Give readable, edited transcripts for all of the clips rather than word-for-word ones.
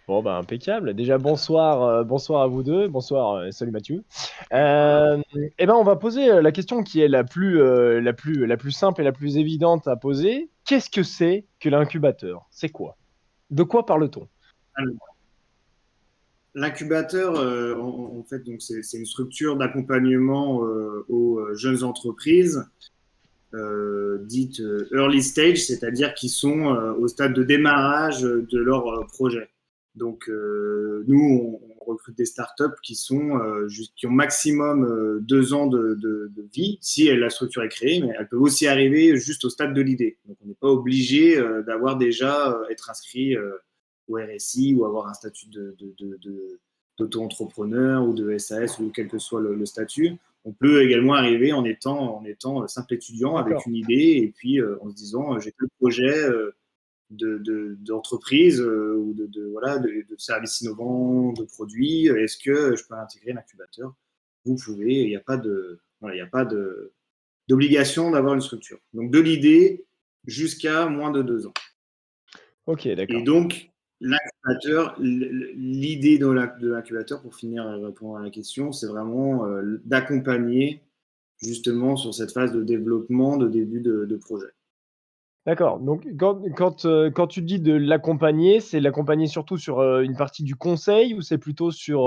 Bon, bah, impeccable. Déjà, bonsoir, bonsoir à vous deux. Bonsoir, salut Mathieu. Eh ben, on va poser la question qui est la plus simple et la plus évidente à poser. Qu'est-ce que c'est que l'incubateur? C'est quoi? De quoi parle-t-on? Alors, l'incubateur, en fait, donc c'est une structure d'accompagnement aux jeunes entreprises dites early stage, c'est-à-dire qui sont au stade de démarrage de leur projet. Donc, nous, on recrute des startups qui sont qui ont maximum 2 ans de vie, si la structure est créée, mais elles peuvent aussi arriver juste au stade de l'idée. Donc, on n'est pas obligé d'avoir déjà être inscrit au RSI ou avoir un statut d'auto-entrepreneur ou de SAS ou quel que soit le statut. On peut également arriver en étant simple étudiant avec D'accord. une idée et puis en se disant j'ai tel projet d'entreprise ou voilà, de services innovants, de produits. Est-ce que je peux intégrer l'incubateur? Vous pouvez, il n'y a pas de, voilà, il n'y a pas d'obligation d'avoir une structure. Donc de l'idée jusqu'à moins de 2 ans. Ok, Et d'accord. donc, l'incubateur, l'idée de l'incubateur, pour finir et répondre à la question, c'est vraiment d'accompagner justement sur cette phase de développement, de début de projet. D'accord. Donc, quand tu dis de l'accompagner, c'est l'accompagner surtout sur une partie du conseil ou c'est plutôt sur,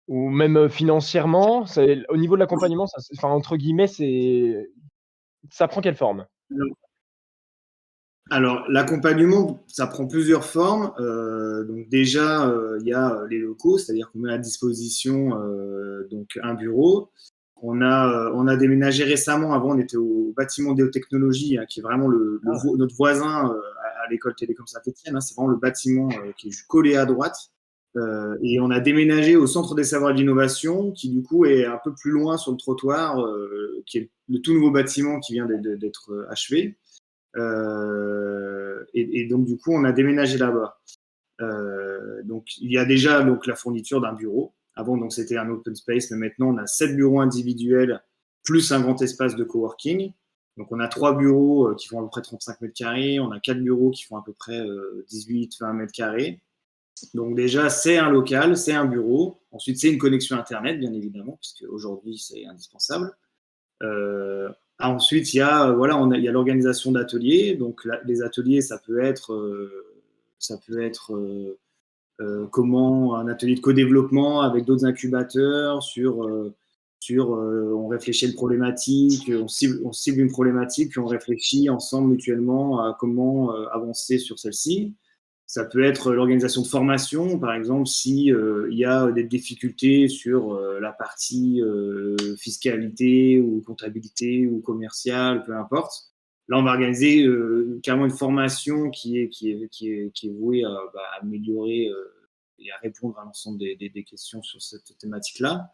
ou même financièrement? Au niveau de l'accompagnement, enfin, entre guillemets, ça prend quelle forme? Alors, l'accompagnement, ça prend plusieurs formes. Donc déjà, il y a les locaux, c'est-à-dire qu'on met à disposition donc un bureau. On a déménagé récemment. Avant, on était au bâtiment Déotechnologie, hein, qui est vraiment Ah, notre voisin à l'école Télécom Saint-Etienne. Hein, c'est vraiment le bâtiment qui est collé à droite. Et on a déménagé au Centre des Savoirs et de l'Innovation, qui du coup est un peu plus loin sur le trottoir, qui est le tout nouveau bâtiment qui vient d'être achevé. Et donc, du coup, on a déménagé là-bas. Donc, il y a déjà donc, la fourniture d'un bureau. Avant, donc, c'était un open space, mais maintenant, on a 7 bureaux individuels plus un grand espace de coworking. Donc, on a 3 bureaux qui font à peu près 35 mètres carrés. On a 4 bureaux qui font à peu près 18-20 mètres carrés. Donc, déjà, c'est un local, c'est un bureau. Ensuite, c'est une connexion Internet, bien évidemment, puisque aujourd'hui, c'est indispensable. Euh, Ensuite, il y a l'organisation d'ateliers. Donc, les ateliers, ça peut être comment un atelier de co-développement avec d'autres incubateurs on réfléchit à une problématique, on cible une problématique, puis on réfléchit ensemble mutuellement à comment avancer sur celle-ci. Ça peut être l'organisation de formation, par exemple, si il y a des difficultés sur la partie fiscalité ou comptabilité ou commerciale, peu importe. Là, on va organiser carrément une formation qui est vouée à améliorer et à répondre à l'ensemble des questions sur cette thématique-là.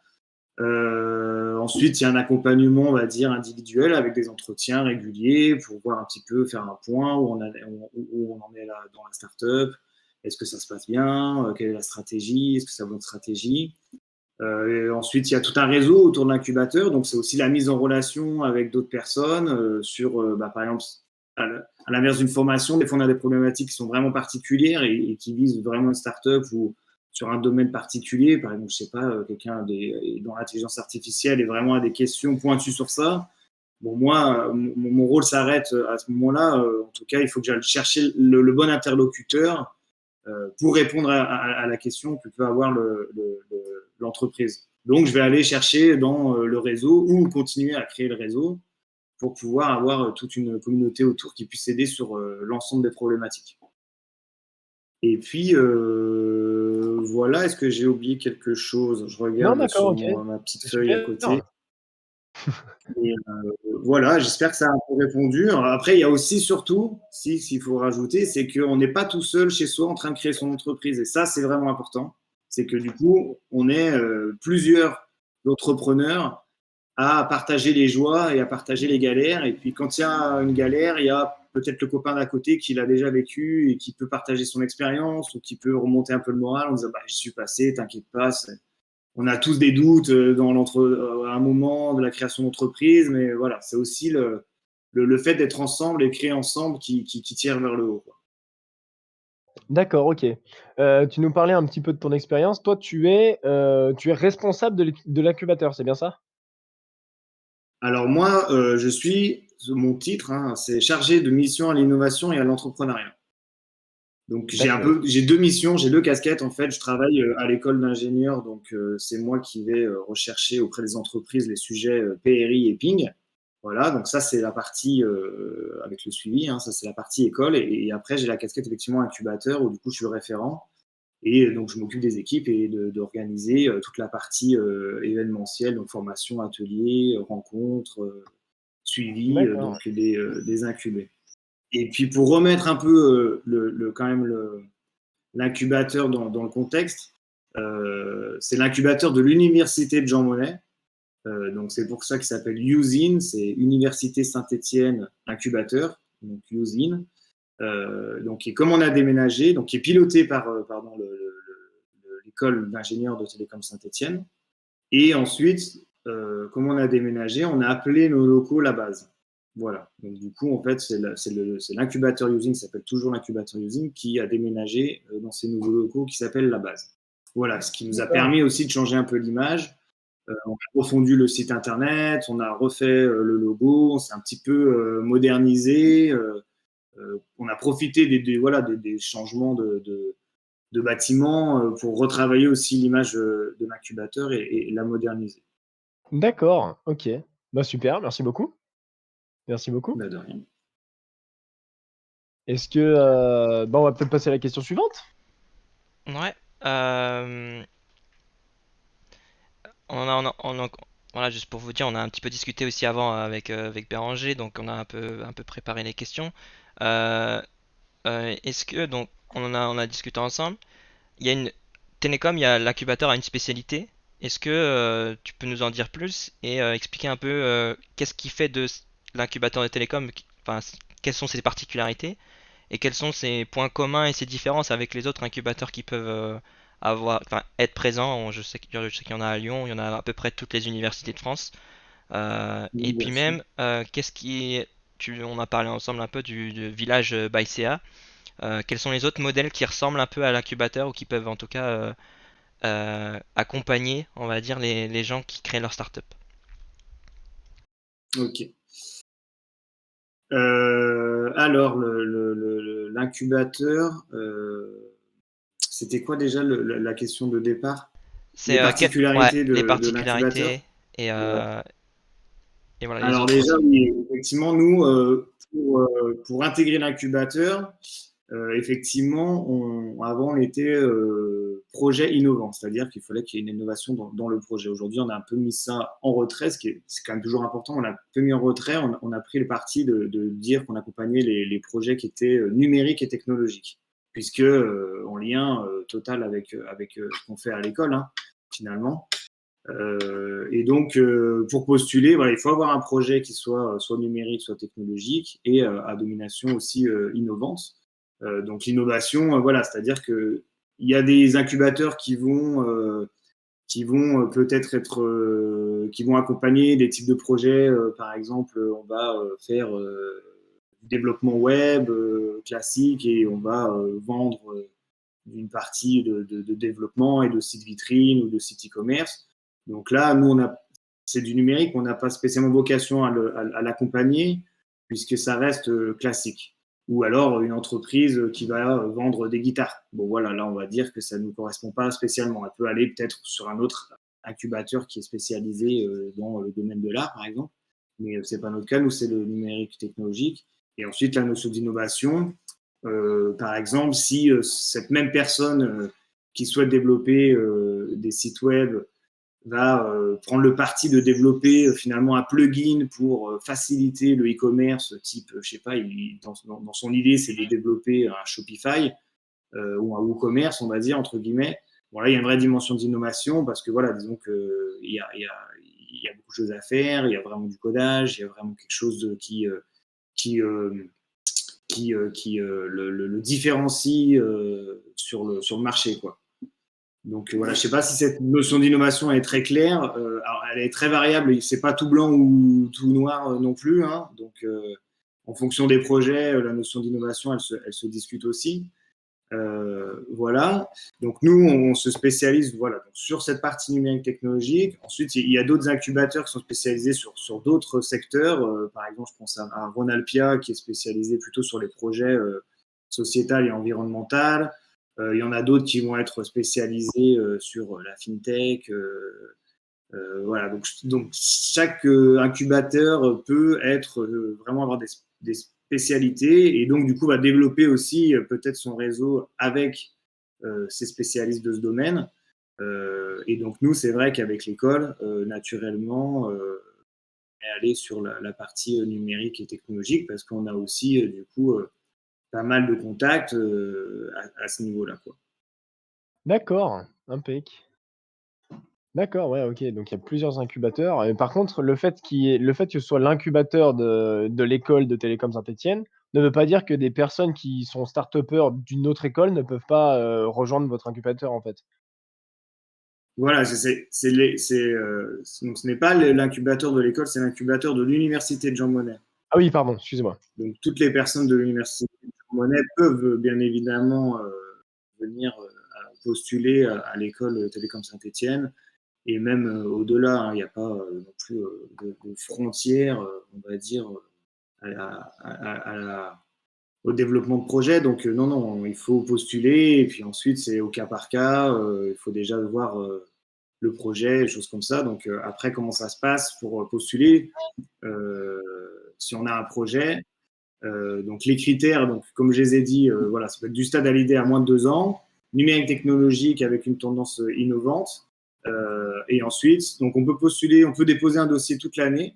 Ensuite, il y a un accompagnement, on va dire, individuel avec des entretiens réguliers pour voir un petit peu, faire un point où on en est là dans la startup. Est-ce que ça se passe bien? Quelle est la stratégie? Est-ce que c'est la bonne stratégie? Et ensuite, il y a tout un réseau autour de l'incubateur. Donc, c'est aussi la mise en relation avec d'autres personnes par exemple, à l'inverse d'une formation, des fois, on a des problématiques qui sont vraiment particulières et qui visent vraiment une startup ou sur un domaine particulier. Par exemple, je sais pas, quelqu'un dans l'intelligence artificielle et vraiment a des questions pointues sur ça. Bon, moi, mon rôle s'arrête à ce moment-là. En tout cas, il faut que j'aille chercher le bon interlocuteur pour répondre à la question que peut avoir l'entreprise. Donc, je vais aller chercher dans le réseau ou continuer à créer le réseau pour pouvoir avoir toute une communauté autour qui puisse aider sur l'ensemble des problématiques. Et puis, voilà, est-ce que j'ai oublié quelque chose? Je non, regarde d'accord, sur OK. ma petite C'est feuille à super. côté. Et voilà, j'espère que ça a un peu répondu. Après, il y a aussi, surtout, s'il faut rajouter, c'est qu'on n'est pas tout seul chez soi en train de créer son entreprise. Et ça, c'est vraiment important. C'est que du coup, on est plusieurs entrepreneurs à partager les joies et à partager les galères. Et puis, quand il y a une galère, il y a peut-être le copain d'à côté qui l'a déjà vécu et qui peut partager son expérience ou qui peut remonter un peu le moral en disant bah, j'y suis passé, t'inquiète pas, on a tous des doutes à un moment de la création d'entreprise, mais voilà, c'est aussi le fait d'être ensemble et créer ensemble qui tire vers le haut, quoi. D'accord, OK. Tu nous parlais un petit peu de ton expérience. Toi, tu es responsable de l'incubateur, c'est bien ça? Alors moi, je suis, mon titre, hein, c'est chargé de mission à l'innovation et à l'entrepreneuriat. Donc D'accord. j'ai 2 missions, j'ai 2 casquettes en fait. Je travaille, à l'école d'ingénieurs, donc c'est moi qui vais, rechercher auprès des entreprises les sujets, PRI et Ping. Voilà, donc ça c'est la partie, avec le suivi, hein, ça c'est la partie école et après j'ai la casquette effectivement incubateur où du coup je suis le référent et donc je m'occupe des équipes et d'organiser, toute la partie, événementielle, donc formation, ateliers, rencontres, suivi, D'accord. donc des incubés. Et puis pour remettre un peu, quand même l'incubateur dans le contexte, c'est l'incubateur de l'université de Jean Monnet. Donc c'est pour ça qu'il s'appelle USIN, c'est Université Saint-Étienne Incubateur, donc USIN. Donc et comme on a déménagé, donc qui est piloté par pardon, l'école d'ingénieurs de Télécom Saint-Étienne. Et ensuite, comme on a déménagé, on a appelé nos locaux la base. Voilà. Donc du coup, en fait, c'est l'incubateur usine, qui s'appelle toujours l'incubateur usine, qui a déménagé dans ces nouveaux locaux qui s'appellent la base. Voilà, ce qui nous a D'accord. permis aussi de changer un peu l'image. On a refondu le site internet, on a refait le logo, on s'est un petit peu modernisé. On a profité voilà, des changements de bâtiments pour retravailler aussi l'image de l'incubateur et la moderniser. D'accord, OK. Bah, super, merci beaucoup. Merci beaucoup. Bah, de rien. Est-ce que, bah, on va peut-être passer à la question suivante? Ouais. On a, voilà, juste pour vous dire, on a un petit peu discuté aussi avant avec Béranger, donc on a un peu préparé les questions. Euh, Est-ce que, donc, on a discuté ensemble, il y a une Télécom, il y a l'incubateur a une spécialité. Est-ce que tu peux nous en dire plus et expliquer un peu qu'est-ce qui fait de l'incubateur de Télécom, enfin, quelles sont ses particularités et quels sont ses points communs et ses différences avec les autres incubateurs qui peuvent enfin, être présents. Je sais qu'il y en a à Lyon, il y en a à peu près toutes les universités de France. Et Oui, bien puis sûr. même, on a parlé ensemble un peu du village Baïséa. Quels sont les autres modèles qui ressemblent un peu à l'incubateur ou qui peuvent en tout cas accompagner, on va dire, les gens qui créent leur startup? Ok. Alors, l'incubateur, c'était quoi déjà la question de départ? Les C'est ouais, particularités les de l'incubateur? particularités et, Ouais. euh, et voilà les Alors autres déjà, aussi. oui, effectivement, nous, pour intégrer l'incubateur, effectivement, avant, on était projet innovant, c'est-à-dire qu'il fallait qu'il y ait une innovation dans le projet. Aujourd'hui, on a un peu mis ça en retrait, c'est quand même toujours important. On a un peu mis en retrait, on a pris le parti de dire qu'on accompagnait les projets qui étaient numériques et technologiques, puisque en lien total avec ce qu'on fait à l'école, hein, finalement. Et donc, pour postuler, voilà, il faut avoir un projet qui soit numérique, soit technologique et à domination aussi innovante. Donc, l'innovation, voilà, c'est-à-dire que il y a des incubateurs qui vont peut-être qui vont accompagner des types de projets. Par exemple, on va faire du développement web classique et on va vendre d'une partie de développement et de sites vitrines ou de sites e-commerce. Donc là, nous, c'est du numérique, on n'a pas spécialement vocation à l'accompagner puisque ça reste classique. Ou alors une entreprise qui va vendre des guitares. Bon voilà, là on va dire que ça ne nous correspond pas spécialement. Elle peut aller peut-être sur un autre incubateur qui est spécialisé dans le domaine de l'art, par exemple. Mais ce n'est pas notre cas, nous c'est le numérique technologique. Et ensuite la notion d'innovation, par exemple, si cette même personne qui souhaite développer des sites web va prendre le parti de développer finalement un plugin pour faciliter le e-commerce, type, je sais pas, dans son idée, c'est de développer un Shopify ou un WooCommerce, on va dire, entre guillemets. Bon, là, il y a une vraie dimension d'innovation parce que, voilà, disons qu'il y a beaucoup de choses à faire, il y a vraiment du codage, il y a vraiment quelque chose qui, le différencie sur le marché, quoi. Donc voilà, je ne sais pas si cette notion d'innovation est très claire. Alors, elle est très variable, c'est pas tout blanc ou tout noir non plus, hein. Donc en fonction des projets, la notion d'innovation, elle se discute aussi. Voilà. Donc nous, on se spécialise voilà, donc sur cette partie numérique technologique. Ensuite, il y a d'autres incubateurs qui sont spécialisés sur d'autres secteurs. Par exemple, je pense à Ronalpia qui est spécialisé plutôt sur les projets sociétal et environnemental. Il y en a d'autres qui vont être spécialisés sur la fintech. Voilà. Donc chaque incubateur peut être vraiment avoir des spécialités et donc du coup va développer aussi peut-être son réseau avec ces spécialistes de ce domaine. Et donc nous, c'est vrai qu'avec l'école, naturellement, on est allé sur la partie numérique et technologique parce qu'on a aussi du coup pas mal de contacts à ce niveau-là, quoi. D'accord, impec. D'accord, ouais, OK, donc il y a plusieurs incubateurs et par contre, le fait que ce soit l'incubateur de l'école de Télécom Saint-Étienne ne veut pas dire que des personnes qui sont start-upers d'une autre école ne peuvent pas, rejoindre votre incubateur, en fait? Voilà, donc ce n'est pas l'incubateur de l'école, c'est l'incubateur de l'université de Jean Monnet. Ah oui, pardon, excusez-moi. Donc toutes les personnes de l'université de Jean Monnet peuvent bien évidemment venir postuler à l'école Télécom Saint-Étienne et même au-delà, hein, il n'y a pas non plus de frontières, on va dire, au développement de projet. Donc non, non, il faut postuler et puis ensuite c'est au cas par cas. Il faut déjà voir le projet, des choses comme ça. Donc après, comment ça se passe pour postuler si on a un projet. Donc les critères, donc comme je les ai dit, voilà, ça peut être du stade à l'idée à moins de 2 ans, numérique technologique avec une tendance innovante. Et ensuite, donc on peut postuler, on peut déposer un dossier toute l'année.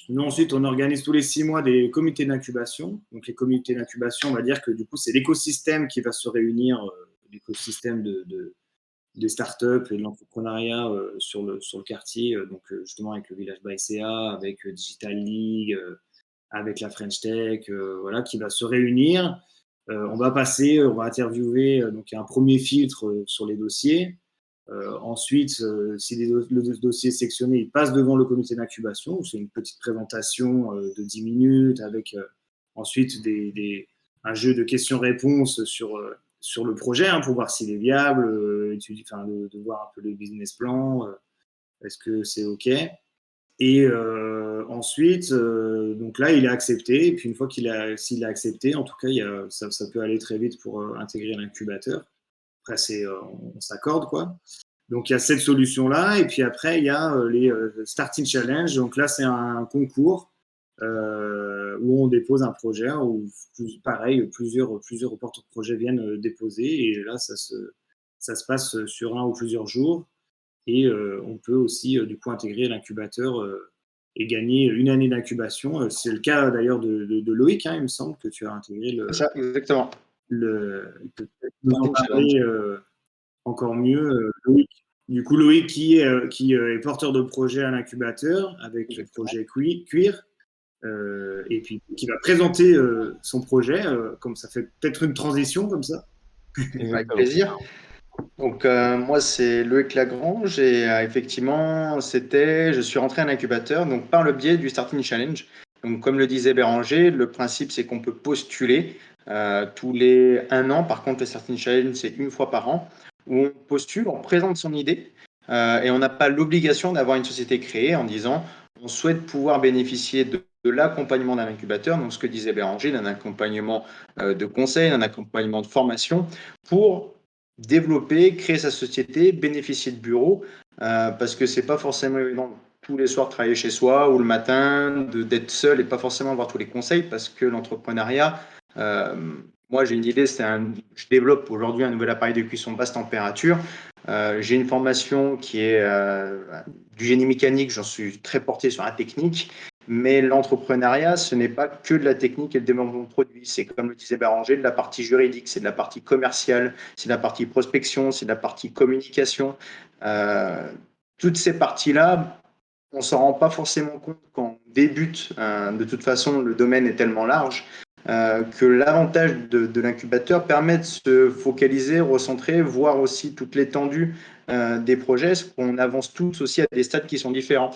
Nous, ensuite, on organise tous les 6 mois des comités d'incubation. Donc, les comités d'incubation, on va dire que du coup, c'est l'écosystème qui va se réunir, l'écosystème des startups et de l'entrepreneuriat sur le quartier, donc justement avec le Village by CA, avec Digital League, avec la French Tech, voilà, qui va se réunir. On va passer, on va interviewer, donc il y a un premier filtre sur les dossiers. Ensuite, si le dossier est sectionné, il passe devant le comité d'incubation. C'est une petite présentation de 10 minutes avec ensuite un jeu de questions-réponses sur le projet pour voir s'il est viable, de voir un peu le business plan, est-ce que c'est OK. Et ensuite, donc là, il est accepté. Et puis une fois s'il est accepté, en tout cas, ça peut aller très vite pour intégrer l'incubateur. Après, on s'accorde, quoi. Donc il y a cette solution-là, et puis après il y a les Starting Challenge. Donc là c'est un concours où on dépose un projet, où pareil plusieurs porteurs de projets viennent déposer, et là ça se passe sur un ou plusieurs jours, et on peut aussi du coup intégrer l'incubateur et gagner une année d'incubation. C'est le cas d'ailleurs de Loïc, il me semble que tu as intégré Ça, exactement. il peut peut-être nous en parler encore mieux, Loïc. Du coup, Loïc qui est porteur de projet à l'incubateur avec le projet Queer, et puis qui va présenter son projet, comme ça fait peut-être une transition comme ça. Avec plaisir. Donc, moi, c'est Loïc Lagrange et effectivement, je suis rentré à un incubateur donc, par le biais du Starting Challenge. Donc, comme le disait Béranger, le principe, c'est qu'on peut postuler tous les 1 an. Par contre, le Starting Challenge, c'est une fois par an où on postule, on présente son idée et on n'a pas l'obligation d'avoir une société créée en disant on souhaite pouvoir bénéficier de l'accompagnement d'un incubateur, donc ce que disait Béranger, d'un accompagnement de conseil, d'un accompagnement de formation pour développer, créer sa société, bénéficier de bureaux, parce que c'est pas forcément évident tous les soirs de travailler chez soi ou le matin, d'être seul et pas forcément avoir tous les conseils, parce que l'entrepreneuriat, moi j'ai une idée, je développe aujourd'hui un nouvel appareil de cuisson basse température. J'ai une formation qui est du génie mécanique, j'en suis très porté sur la technique. Mais l'entrepreneuriat, ce n'est pas que de la technique et le développement de produits. C'est, comme le disait Béranger, de la partie juridique, c'est de la partie commerciale, c'est de la partie prospection, c'est de la partie communication. Toutes ces parties-là, on ne s'en rend pas forcément compte quand on débute. De toute façon, le domaine est tellement large que l'avantage de l'incubateur permet de se focaliser, recentrer, voir aussi toute l'étendue des projets, parce qu'on avance tous aussi à des stades qui sont différents,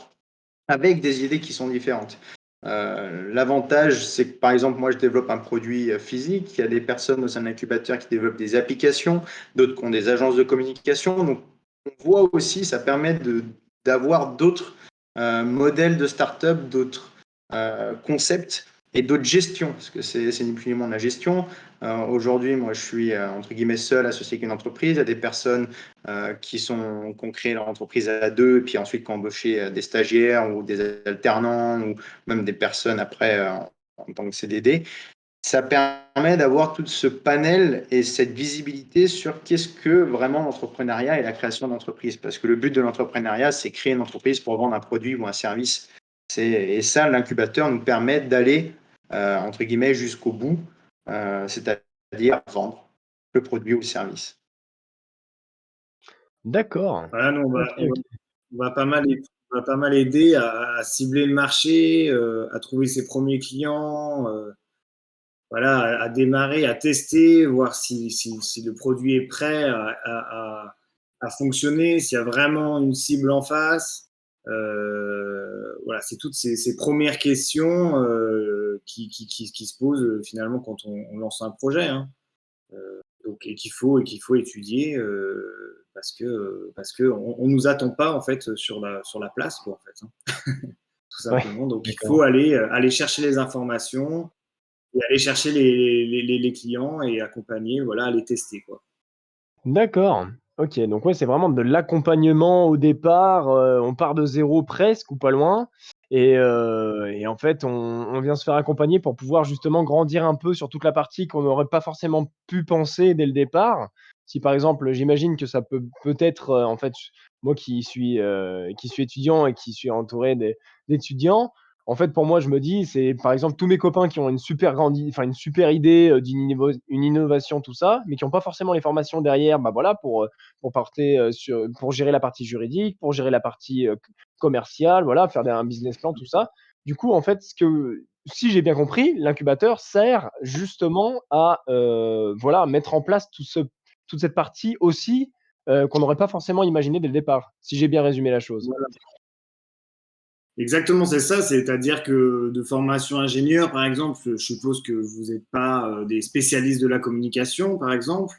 avec des idées qui sont différentes. L'avantage, c'est que par exemple, moi je développe un produit physique, il y a des personnes au sein de l'incubateur qui développent des applications, d'autres qui ont des agences de communication. Donc on voit aussi, ça permet d'avoir d'autres modèles de start-up, d'autres concepts et d'autres gestions, parce que c'est ni plus ni moins de la gestion. Aujourd'hui, moi je suis entre guillemets seul associé avec une entreprise. Il y a des personnes qui ont créé leur entreprise à deux, et puis ensuite qui ont embauché des stagiaires ou des alternants ou même des personnes après en tant que CDD. Ça permet d'avoir tout ce panel et cette visibilité sur qu'est-ce que vraiment l'entrepreneuriat et la création d'entreprise. Parce que le but de l'entrepreneuriat, c'est créer une entreprise pour vendre un produit ou un service. Et ça, l'incubateur nous permet d'aller, entre guillemets, jusqu'au bout, c'est-à-dire vendre le produit ou le service. D'accord. Voilà, nous, Ok, ok. on va pas mal aider à cibler le marché, à trouver ses premiers clients, voilà, à démarrer, à tester, voir si le produit est prêt à fonctionner, s'il y a vraiment une cible en face. Voilà, c'est toutes ces premières questions qui se posent finalement quand on lance un projet. Hein. Donc, et qu'il faut étudier parce que on nous attend pas en fait sur la place quoi, en fait, hein. Tout Ouais, simplement. Donc il d'accord. faut aller chercher les informations et aller chercher les clients et accompagner, voilà, à les tester quoi. D'accord. OK, donc ouais, c'est vraiment de l'accompagnement au départ, on part de zéro presque ou pas loin et en fait, on vient se faire accompagner pour pouvoir justement grandir un peu sur toute la partie qu'on n'aurait pas forcément pu penser dès le départ. Si par exemple, j'imagine que ça peut-être, en fait, moi qui suis étudiant et qui suis entouré d'étudiants, en fait, pour moi, je me dis, c'est par exemple tous mes copains qui ont une super grande i enfin une super idée, une innovation, tout ça, mais qui ont pas forcément les formations derrière, bah, voilà, pour gérer la partie juridique, pour gérer la partie, commerciale, voilà, faire un business plan, tout ça. Du coup, en fait, si j'ai bien compris, l'incubateur sert justement à, voilà, mettre en place toute cette partie aussi, qu'on n'aurait pas forcément imaginé dès le départ, si j'ai bien résumé la chose. Voilà. Exactement, c'est ça. C'est-à-dire que de formation ingénieur, par exemple, je suppose que vous n'êtes pas des spécialistes de la communication, par exemple.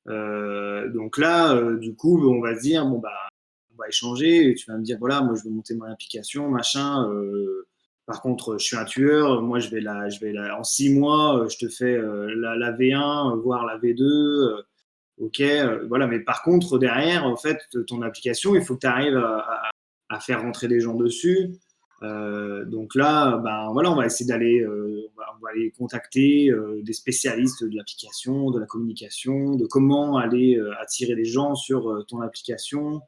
Donc là, du coup, on va se dire, bon, bah, on va échanger. Et tu vas me dire, voilà, moi, je veux monter mon application, machin. Par contre, je suis un tueur. Moi, en 6 mois, je te fais la V1, voire la V2. Ok, voilà. Mais par contre, derrière, en fait, ton application, il faut que tu arrives à faire rentrer des gens dessus. Donc là, ben voilà, on va essayer on va aller contacter des spécialistes de l'application, de la communication, de comment aller attirer les gens sur ton application,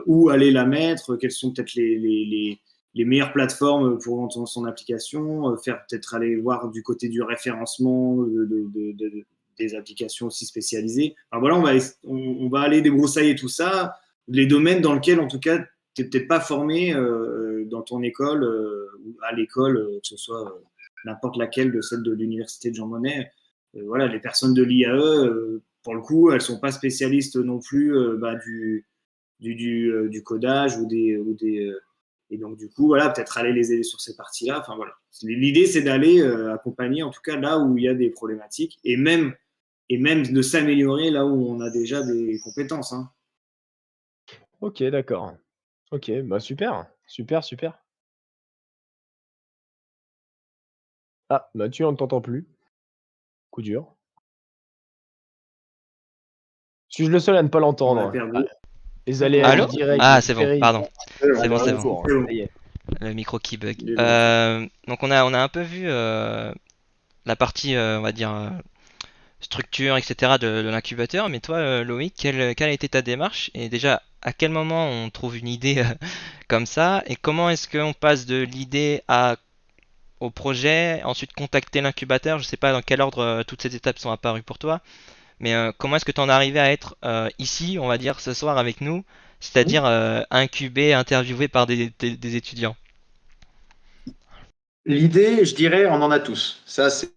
où aller la mettre, quelles sont peut-être les meilleures plateformes pour vendre son application, faire peut-être aller voir du côté du référencement des applications aussi spécialisées. Alors voilà, on va aller débroussailler tout ça, les domaines dans lesquels, en tout cas, tu n'es peut-être pas formé dans ton école ou à l'école, que ce soit n'importe laquelle de celle de l'université de Jean Monnet. Voilà, les personnes de l'IAE, pour le coup, elles ne sont pas spécialistes non plus du codage et donc du coup voilà, peut-être aller les aider sur ces parties-là. Enfin voilà, l'idée c'est d'aller accompagner en tout cas là où il y a des problématiques et même de s'améliorer là où on a déjà des compétences. Hein. OK, d'accord. OK, bah, super, super, super. Ah, Mathieu, on ne t'entend plus. Coup dur. Suis-je le seul à ne pas On a l'entendre? perdu. Les aléas du Allô? direct, Ah, c'est c'est bon, terrible. pardon. On C'est est bon, de c'est bon. retour, C'est bon. ça y est. Le micro qui bug. Il est de retour. Donc on a un peu vu la partie, on va dire, structure, etc. de l'incubateur, mais toi, Loïc, quelle a été ta démarche? Et déjà, à quel moment on trouve une idée comme ça? Et comment est-ce qu'on passe de l'idée au projet, ensuite contacter l'incubateur? Je sais pas dans quel ordre toutes ces étapes sont apparues pour toi, mais comment est-ce que tu en es arrivé à être ici, on va dire, ce soir avec nous, c'est-à-dire incubé, interviewé par des étudiants? L'idée, je dirais, on en a tous. Ça, c'est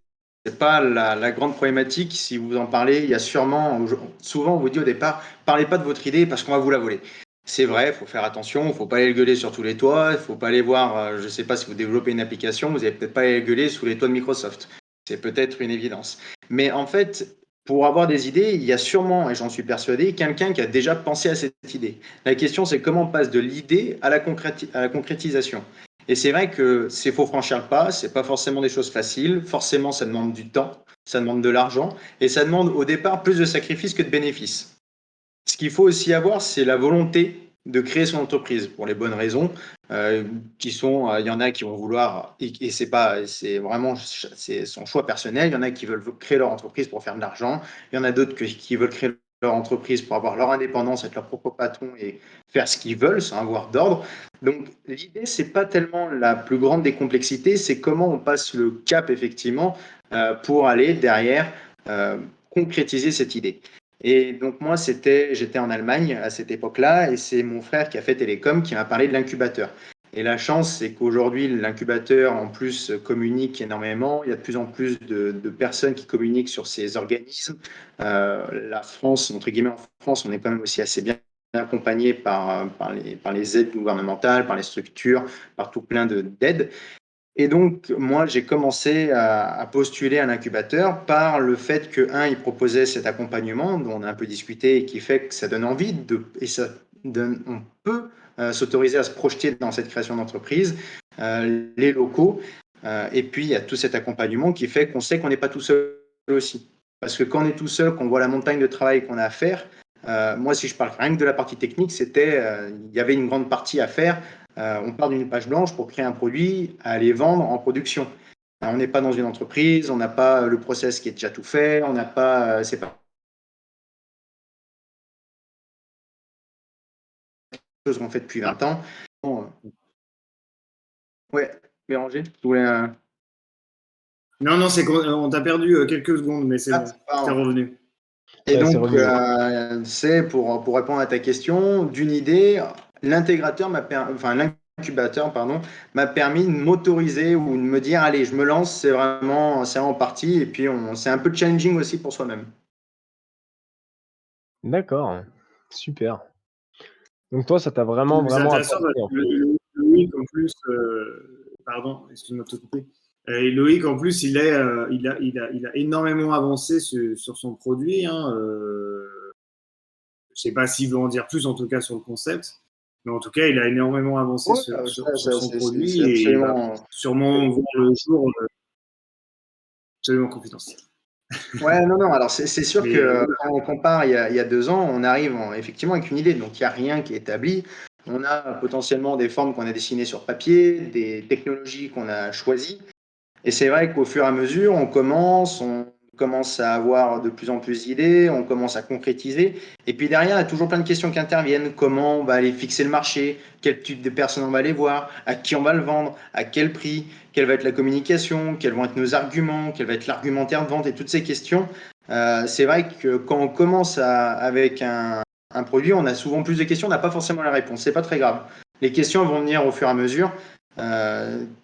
pas la grande problématique. Si vous en parlez, il y a sûrement, souvent on vous dit au départ, parlez pas de votre idée parce qu'on va vous la voler. C'est vrai, il faut faire attention, il ne faut pas aller gueuler sur tous les toits, il ne faut pas aller voir, je ne sais pas si vous développez une application, vous n'allez peut-être pas aller gueuler sous les toits de Microsoft. C'est peut-être une évidence. Mais en fait, pour avoir des idées, il y a sûrement, et j'en suis persuadé, quelqu'un qui a déjà pensé à cette idée. La question, c'est comment on passe de l'idée à la concrétisation. Et c'est vrai que c'est faut franchir le pas, c'est pas forcément des choses faciles, forcément ça demande du temps, ça demande de l'argent, et ça demande au départ plus de sacrifices que de bénéfices. Ce qu'il faut aussi avoir, c'est la volonté de créer son entreprise pour les bonnes raisons, il y en a qui vont vouloir, et c'est vraiment c'est son choix personnel. Il y en a qui veulent créer leur entreprise pour faire de l'argent. Il y en a d'autres qui veulent créer leur entreprise pour avoir leur indépendance, être leur propre patron et faire ce qu'ils veulent sans avoir d'ordre. Donc l'idée, c'est pas tellement la plus grande des complexités, c'est comment on passe le cap effectivement pour aller derrière concrétiser cette idée. Et donc moi, j'étais en Allemagne à cette époque-là, et c'est mon frère qui a fait Télécom qui m'a parlé de l'incubateur. Et la chance, c'est qu'aujourd'hui, l'incubateur, en plus, communique énormément. Il y a de plus en plus de personnes qui communiquent sur ces organismes. La France, entre guillemets, en France, on est quand même aussi assez bien accompagné par les aides gouvernementales, par les structures, par tout plein d'aides. Et donc, moi, j'ai commencé à postuler à l'incubateur par le fait que, il proposait cet accompagnement dont on a un peu discuté et qui fait que ça donne envie et ça donne, on peut s'autoriser à se projeter dans cette création d'entreprise, les locaux, et puis il y a tout cet accompagnement qui fait qu'on sait qu'on n'est pas tout seul aussi. Parce que quand on est tout seul, qu'on voit la montagne de travail qu'on a à faire, moi, si je parle rien que de la partie technique, il y avait une grande partie à faire. On part d'une page blanche pour créer un produit, à aller vendre en production. On n'est pas dans une entreprise, on n'a pas le process qui est déjà tout fait, on n'a pas, c'est pas quelque chose qu'on fait depuis 20 ans. Bon, ouais, Béranger, tu voulais. Non, c'est qu'on t'a perdu quelques secondes, mais c'est bon, t'es revenu. Et Ouais, c'est donc, revenu. c'est pour répondre à ta question, d'une idée, l'incubateur, pardon, m'a permis de m'autoriser ou de me dire, allez, je me lance, c'est vraiment parti. Et puis, c'est un peu challenging aussi pour soi-même. D'accord, super. Donc toi, ça t'a vraiment, C'est vraiment intéressant parce apporté, en que fait. Loïc, en plus, pardon, excuse-moi de te couper. Loïc, en plus, il a énormément avancé sur son produit. Hein, je sais pas s'il veut en dire plus, en tout cas sur le concept, mais en tout cas, il a énormément avancé Ouais, sur son c'est produit et il va absolument. sûrement voir le jour absolument confidentiel. Ouais, non. Alors, c'est sûr Mais que quand on compare il y a 2 ans, on arrive effectivement avec une idée. Donc, il n'y a rien qui est établi. On a potentiellement des formes qu'on a dessinées sur papier, des technologies qu'on a choisies. Et c'est vrai qu'au fur et à mesure, on commence à avoir de plus en plus d'idées, on commence à concrétiser. Et puis derrière, il y a toujours plein de questions qui interviennent. Comment on va aller fixer le marché? Quel type de personnes on va aller voir? À qui on va le vendre? À quel prix? Quelle va être la communication? Quels vont être nos arguments? Quel va être l'argumentaire de vente? Et toutes ces questions, c'est vrai que quand on commence avec un produit, on a souvent plus de questions, on n'a pas forcément la réponse. C'est pas très grave. Les questions vont venir au fur et à mesure.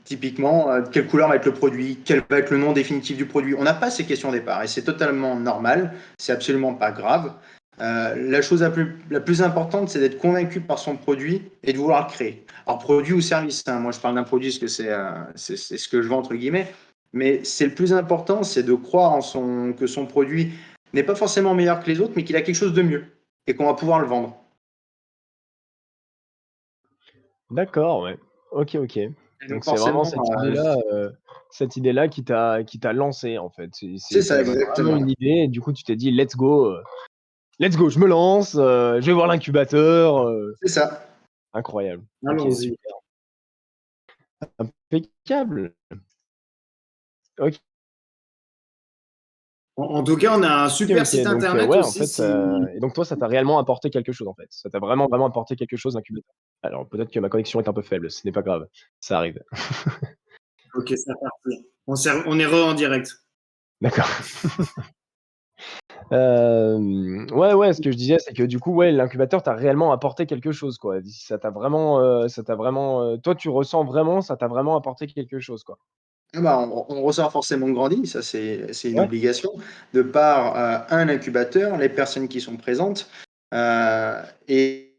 Typiquement, quelle couleur va être le produit, quel va être le nom définitif du produit. On n'a pas ces questions au départ et c'est totalement normal, c'est absolument pas grave. La chose la plus importante, c'est d'être convaincu par son produit et de vouloir le créer. Alors, produit ou service, hein, moi je parle d'un produit parce que c'est ce que je vends entre guillemets, mais c'est le plus important, c'est de croire que son produit n'est pas forcément meilleur que les autres, mais qu'il a quelque chose de mieux et qu'on va pouvoir le vendre. D'accord, ouais. OK, OK. Et donc Donc c'est vraiment forcément, cette idée-là qui t'a lancé, en fait. c'est Tu ça avais vraiment exactement. une idée et du coup, tu t'es dit: let's go, je me lance, je vais voir l'incubateur», C'est ça. incroyable. OK, allons-y. super. Impeccable. OK, En tout cas, on a un super OK. site Donc internet ouais, en aussi. fait, et donc toi, ça t'a réellement apporté quelque chose, en fait? Ça t'a vraiment, vraiment apporté quelque chose, l'incubateur? Alors peut-être que ma connexion est un peu faible, ce n'est pas grave, ça arrive. Ok, c'est parti. On est en direct. D'accord. Ouais, ce que je disais, c'est que du coup, ouais, l'incubateur t'a réellement apporté quelque chose, quoi. Ça t'a vraiment, toi, tu ressens vraiment, ça t'a vraiment apporté quelque chose, quoi? Ah bah, on ressort forcément grandi, ça c'est une Ouais? obligation, de par, un incubateur, les personnes qui sont présentes, heu et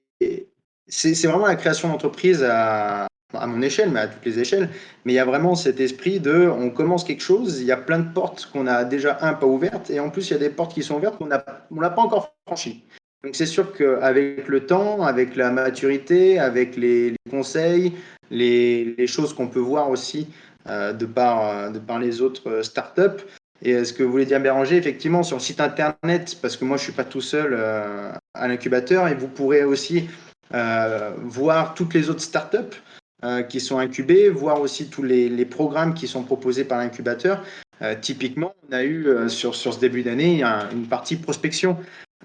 c'est vraiment la création d'entreprise à mon échelle, mais à toutes les échelles. Mais il y a vraiment cet esprit de, on commence quelque chose, il y a plein de portes qu'on a déjà, pas ouvertes, et en plus, il y a des portes qui sont ouvertes qu'on n'a pas encore franchies. Donc c'est sûr qu'avec le temps, avec la maturité, avec les conseils, les choses qu'on peut voir aussi de par les autres startups, et ce que vous voulez dire, Béranger, effectivement, sur le site internet, parce que moi, je ne suis pas tout seul à l'incubateur, et vous pourrez aussi voir toutes les autres startups qui sont incubées, voir aussi tous les programmes qui sont proposés par l'incubateur. Typiquement, on a eu sur ce début d'année une partie prospection.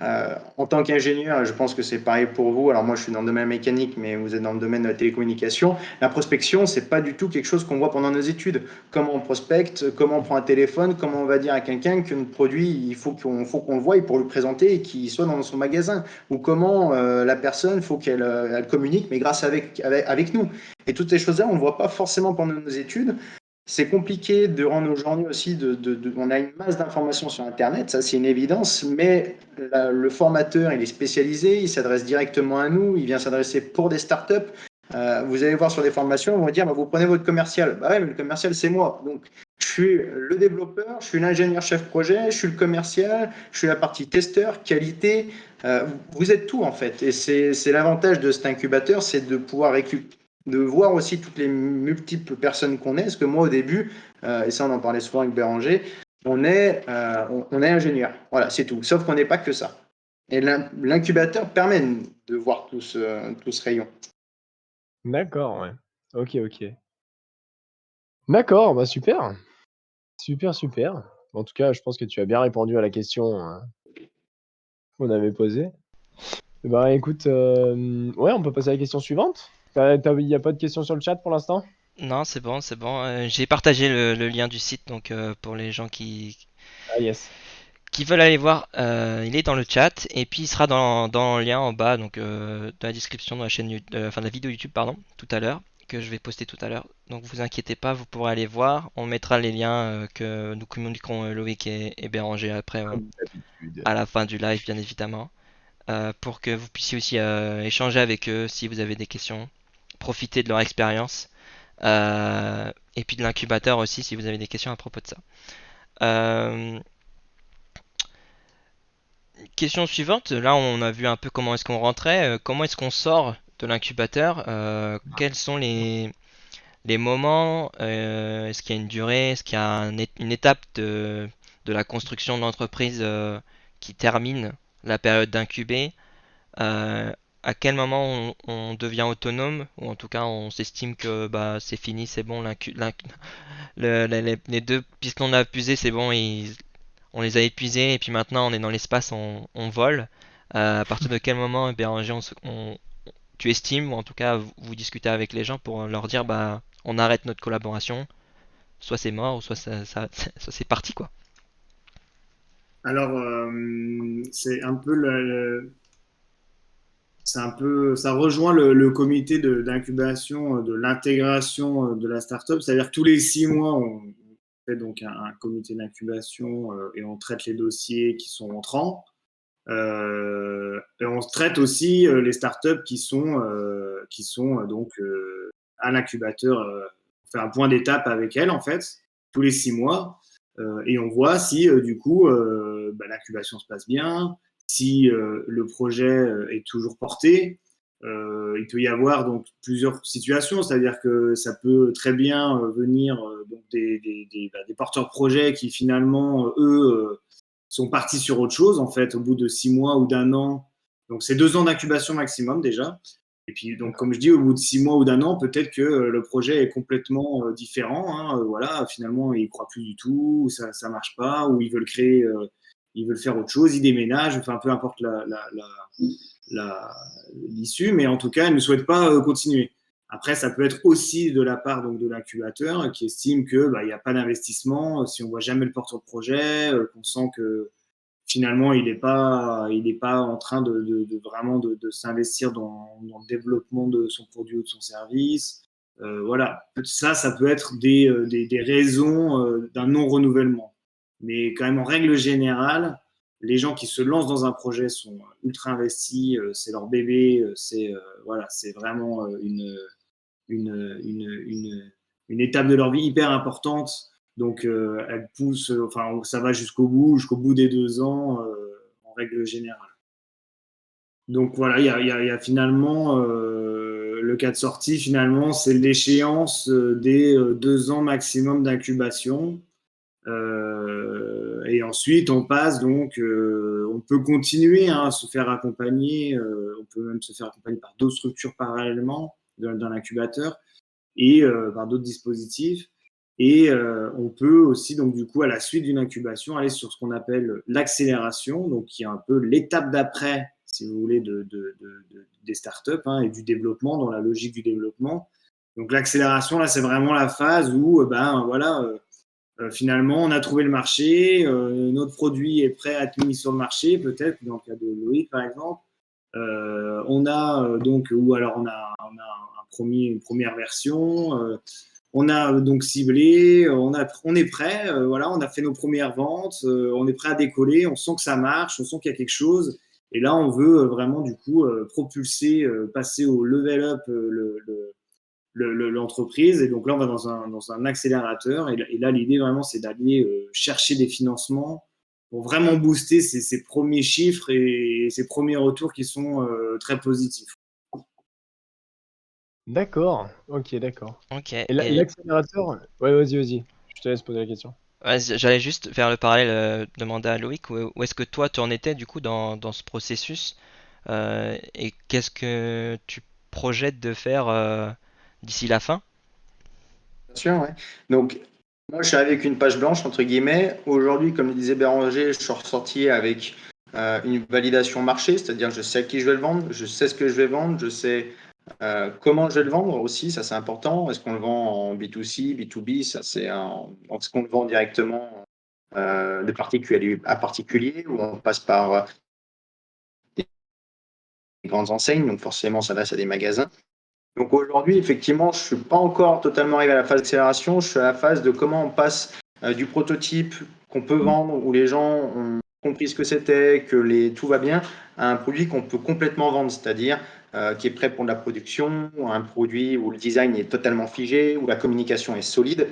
En tant qu'ingénieur, je pense que c'est pareil pour vous. Alors moi, je suis dans le domaine mécanique, mais vous êtes dans le domaine de la télécommunication. La prospection, c'est pas du tout quelque chose qu'on voit pendant nos études. Comment on prospecte, comment on prend un téléphone, comment on va dire à quelqu'un que notre produit, il faut qu'on le voie pour le présenter et qu'il soit dans son magasin. Ou comment la personne, il faut qu'elle communique, mais grâce avec nous. Et toutes ces choses-là, on ne voit pas forcément pendant nos études. C'est compliqué de rendre aujourd'hui aussi, on a une masse d'informations sur Internet, ça c'est une évidence, mais le formateur, il est spécialisé, il s'adresse directement à nous, il vient s'adresser pour des startups. Vous allez voir sur des formations, on va dire, vous prenez votre commercial. Bah ouais, mais le commercial, c'est moi. Donc, je suis le développeur, je suis l'ingénieur chef projet, je suis le commercial, je suis la partie testeur, qualité. Vous êtes tout en fait. Et c'est l'avantage de cet incubateur, c'est de pouvoir de voir aussi toutes les multiples personnes qu'on est. Parce que moi, au début, et ça, on en parlait souvent avec Béranger, on est ingénieur. Voilà, c'est tout. Sauf qu'on n'est pas que ça. Et l'incubateur permet de voir tout ce rayon. D'accord, ouais. OK. D'accord, bah, super. Super. En tout cas, je pense que tu as bien répondu à la question, qu'on avait posée. Bah, écoute, ouais, on peut passer à la question suivante? Il y a pas de questions sur le chat pour l'instant? Non, c'est bon, c'est bon. J'ai partagé le lien du site, donc pour les gens Ah yes. qui veulent aller voir, il est dans le chat et puis il sera dans le lien en bas, donc dans la description de la chaîne, enfin de la vidéo YouTube, pardon, tout à l'heure, que je vais poster tout à l'heure. Donc vous inquiétez pas, vous pourrez aller voir. On mettra les liens que nous communiquerons Loïc et Béranger après, Comme d'habitude. à la fin du live, bien évidemment, pour que vous puissiez aussi échanger avec eux si vous avez des questions, profiter de leur expérience. Et puis de l'incubateur aussi si vous avez des questions à propos de ça. Euh, Question suivante, là on a vu un peu comment est-ce qu'on rentrait, comment est-ce qu'on sort de l'incubateur, quels sont les moments, est-ce qu'il y a une durée, est-ce qu'il y a une étape de la construction de l'entreprise qui termine la période d'incubé, à quel moment on devient autonome, ou en tout cas on s'estime que bah, c'est fini, c'est bon, les deux pistons à puiser, c'est bon, on les a épuisés et puis maintenant on est dans l'espace, on vole. À partir de quel moment, Béranger, tu estimes, ou en tout cas vous discutez avec les gens pour leur dire bah on arrête notre collaboration, soit c'est mort, ou soit soit c'est parti quoi. Alors, c'est un peu ça rejoint le comité d'incubation, de l'intégration de la startup. C'est-à-dire que tous les 6 mois, on fait donc un comité d'incubation et on traite les dossiers qui sont entrants. Et on traite aussi les startups qui sont donc à l'incubateur. On fait un point d'étape avec elles en fait tous les 6 mois et on voit si du coup l'incubation se passe bien, si le projet est toujours porté. Il peut y avoir donc plusieurs situations, c'est-à-dire que ça peut très bien venir donc des porteurs de projets qui finalement eux sont partis sur autre chose, en fait, au bout de 6 mois ou d'un an. Donc, c'est 2 ans d'incubation maximum déjà. Et puis, donc, comme je dis, au bout de 6 mois ou d'un an, peut-être que le projet est complètement différent. Hein, voilà, finalement, ils ne croient plus du tout, ça ne marche pas, ou ils veulent créer, ils veulent faire autre chose, ils déménagent, enfin, peu importe l'issue, mais en tout cas, ils ne souhaitent pas continuer. Après, ça peut être aussi de la part donc, de l'incubateur qui estime qu'il n'y a pas d'investissement si on ne voit jamais le porteur de projet, qu'on sent que finalement il n'est pas en train de vraiment de s'investir dans le développement de son produit ou de son service. Voilà, ça peut être des raisons d'un non-renouvellement. Mais quand même, en règle générale, les gens qui se lancent dans un projet sont ultra investis, c'est leur bébé, voilà, c'est vraiment une étape de leur vie hyper importante. Donc, elle pousse, enfin, ça va jusqu'au bout des 2 ans, en règle générale. Donc voilà, il y a finalement le cas de sortie, finalement, c'est l'échéance des 2 ans maximum d'incubation. Et ensuite, on passe donc, on peut continuer à se faire accompagner, on peut même se faire accompagner par d'autres structures parallèlement dans l'incubateur et par d'autres dispositifs. Et on peut aussi, donc du coup, à la suite d'une incubation, aller sur ce qu'on appelle l'accélération, donc qui est un peu l'étape d'après, si vous voulez, des startups et du développement, dans la logique du développement. Donc l'accélération, là, c'est vraiment la phase où, voilà, finalement, on a trouvé le marché, notre produit est prêt à être mis sur le marché, peut-être, dans le cas de Loïc, par exemple. On a donc, ou alors on a une première version. On a donc ciblé, on est prêt, voilà, on a fait nos premières ventes, on est prêt à décoller, on sent que ça marche, on sent qu'il y a quelque chose. Et là, on veut vraiment du coup propulser, passer au level up l'entreprise. Et donc là, on va dans un accélérateur. Et là, l'idée vraiment, c'est d'aller chercher des financements pour vraiment booster ces premiers chiffres et ces premiers retours qui sont très positifs. D'accord. OK, d'accord. Ok. Et Et l'accélérateur ouais, vas-y. Je te laisse poser la question. j'allais juste faire le parallèle, demander à Loïc où est-ce que toi tu en étais du coup dans ce processus et qu'est-ce que tu projettes de faire d'ici la fin? Bien sûr, ouais. Donc, moi, je suis arrivé avec une page blanche, entre guillemets. Aujourd'hui, comme le disait Béranger, je suis ressorti avec une validation marché, c'est-à-dire je sais à qui je vais le vendre, je sais ce que je vais vendre, je sais comment je vais le vendre aussi, ça c'est important. Est-ce qu'on le vend en B2C, B2B, ça c'est est-ce qu'on le vend directement de particulier à particulier ou on passe par des grandes enseignes, donc forcément ça va, c'est des magasins. Donc aujourd'hui, effectivement, je suis pas encore totalement arrivé à la phase d'accélération. Je suis à la phase de comment on passe du prototype qu'on peut vendre, où les gens ont compris ce que c'était, tout va bien, à un produit qu'on peut complètement vendre, c'est-à-dire qui est prêt pour de la production, ou un produit où le design est totalement figé, où la communication est solide.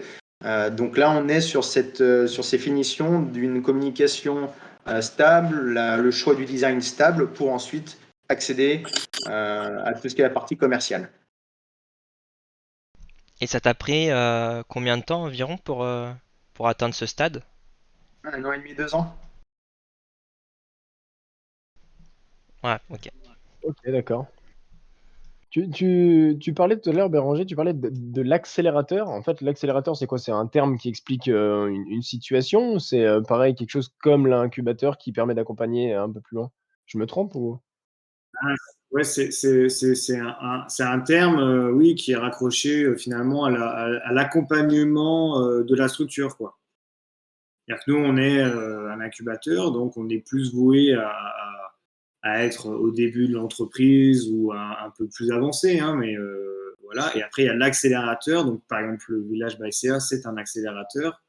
Donc là, on est sur ces finitions d'une communication stable, le choix du design stable pour ensuite accéder à tout ce qui est la partie commerciale. Et ça t'a pris combien de temps environ pour atteindre ce stade? 1 an et demi, 2 ans. Ouais, ok. OK, d'accord. Tu parlais tout à l'heure, Béranger, tu parlais de l'accélérateur. En fait, l'accélérateur, c'est quoi? C'est un terme qui explique, une situation ou c'est, pareil, quelque chose comme l'incubateur qui permet d'accompagner un peu plus loin? Je me trompe ou? Ah, ouais, c'est un terme, oui, qui est raccroché finalement à l'accompagnement de la structure, quoi. C'est-à-dire que nous, on est un incubateur, donc on est plus voué à être au début de l'entreprise ou un peu plus avancé, mais voilà. Et après, il y a l'accélérateur. Donc, par exemple, le Village by CA, c'est un accélérateur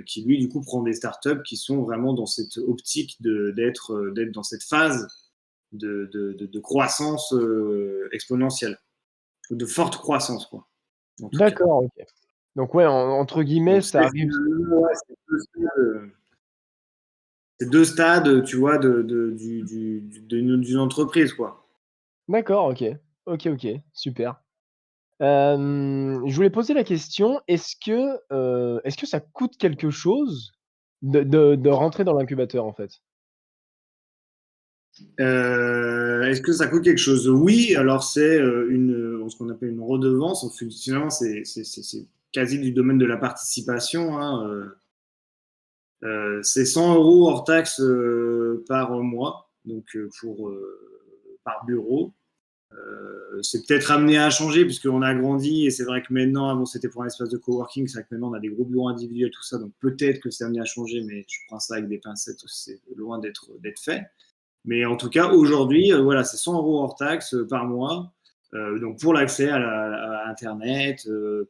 qui, lui, du coup, prend des startups qui sont vraiment dans cette optique d'être dans cette phase de croissance exponentielle, ou de forte croissance, quoi, en tout cas. D'accord, OK. Donc ouais, entre guillemets, Donc, ça arrive ouais, c'est 2 stades, tu vois, d'une entreprise, quoi. d'accord, OK. OK, super. Je voulais poser la question, est-ce que ça coûte quelque chose de rentrer dans l'incubateur, en fait? Est-ce que ça coûte quelque chose? Oui, alors c'est ce qu'on appelle une redevance. Finalement, c'est quasi du domaine de la participation. C'est 100 € hors taxe par mois, donc par bureau. C'est peut-être amené à changer puisqu'on a grandi et c'est vrai que maintenant, avant c'était pour un espace de coworking, c'est vrai que maintenant on a des gros bureaux individuels, tout ça, donc peut-être que c'est amené à changer, mais je prends ça avec des pincettes, c'est loin d'être fait. Mais en tout cas, aujourd'hui, voilà, c'est 100 € hors taxe par mois. Donc pour l'accès à Internet,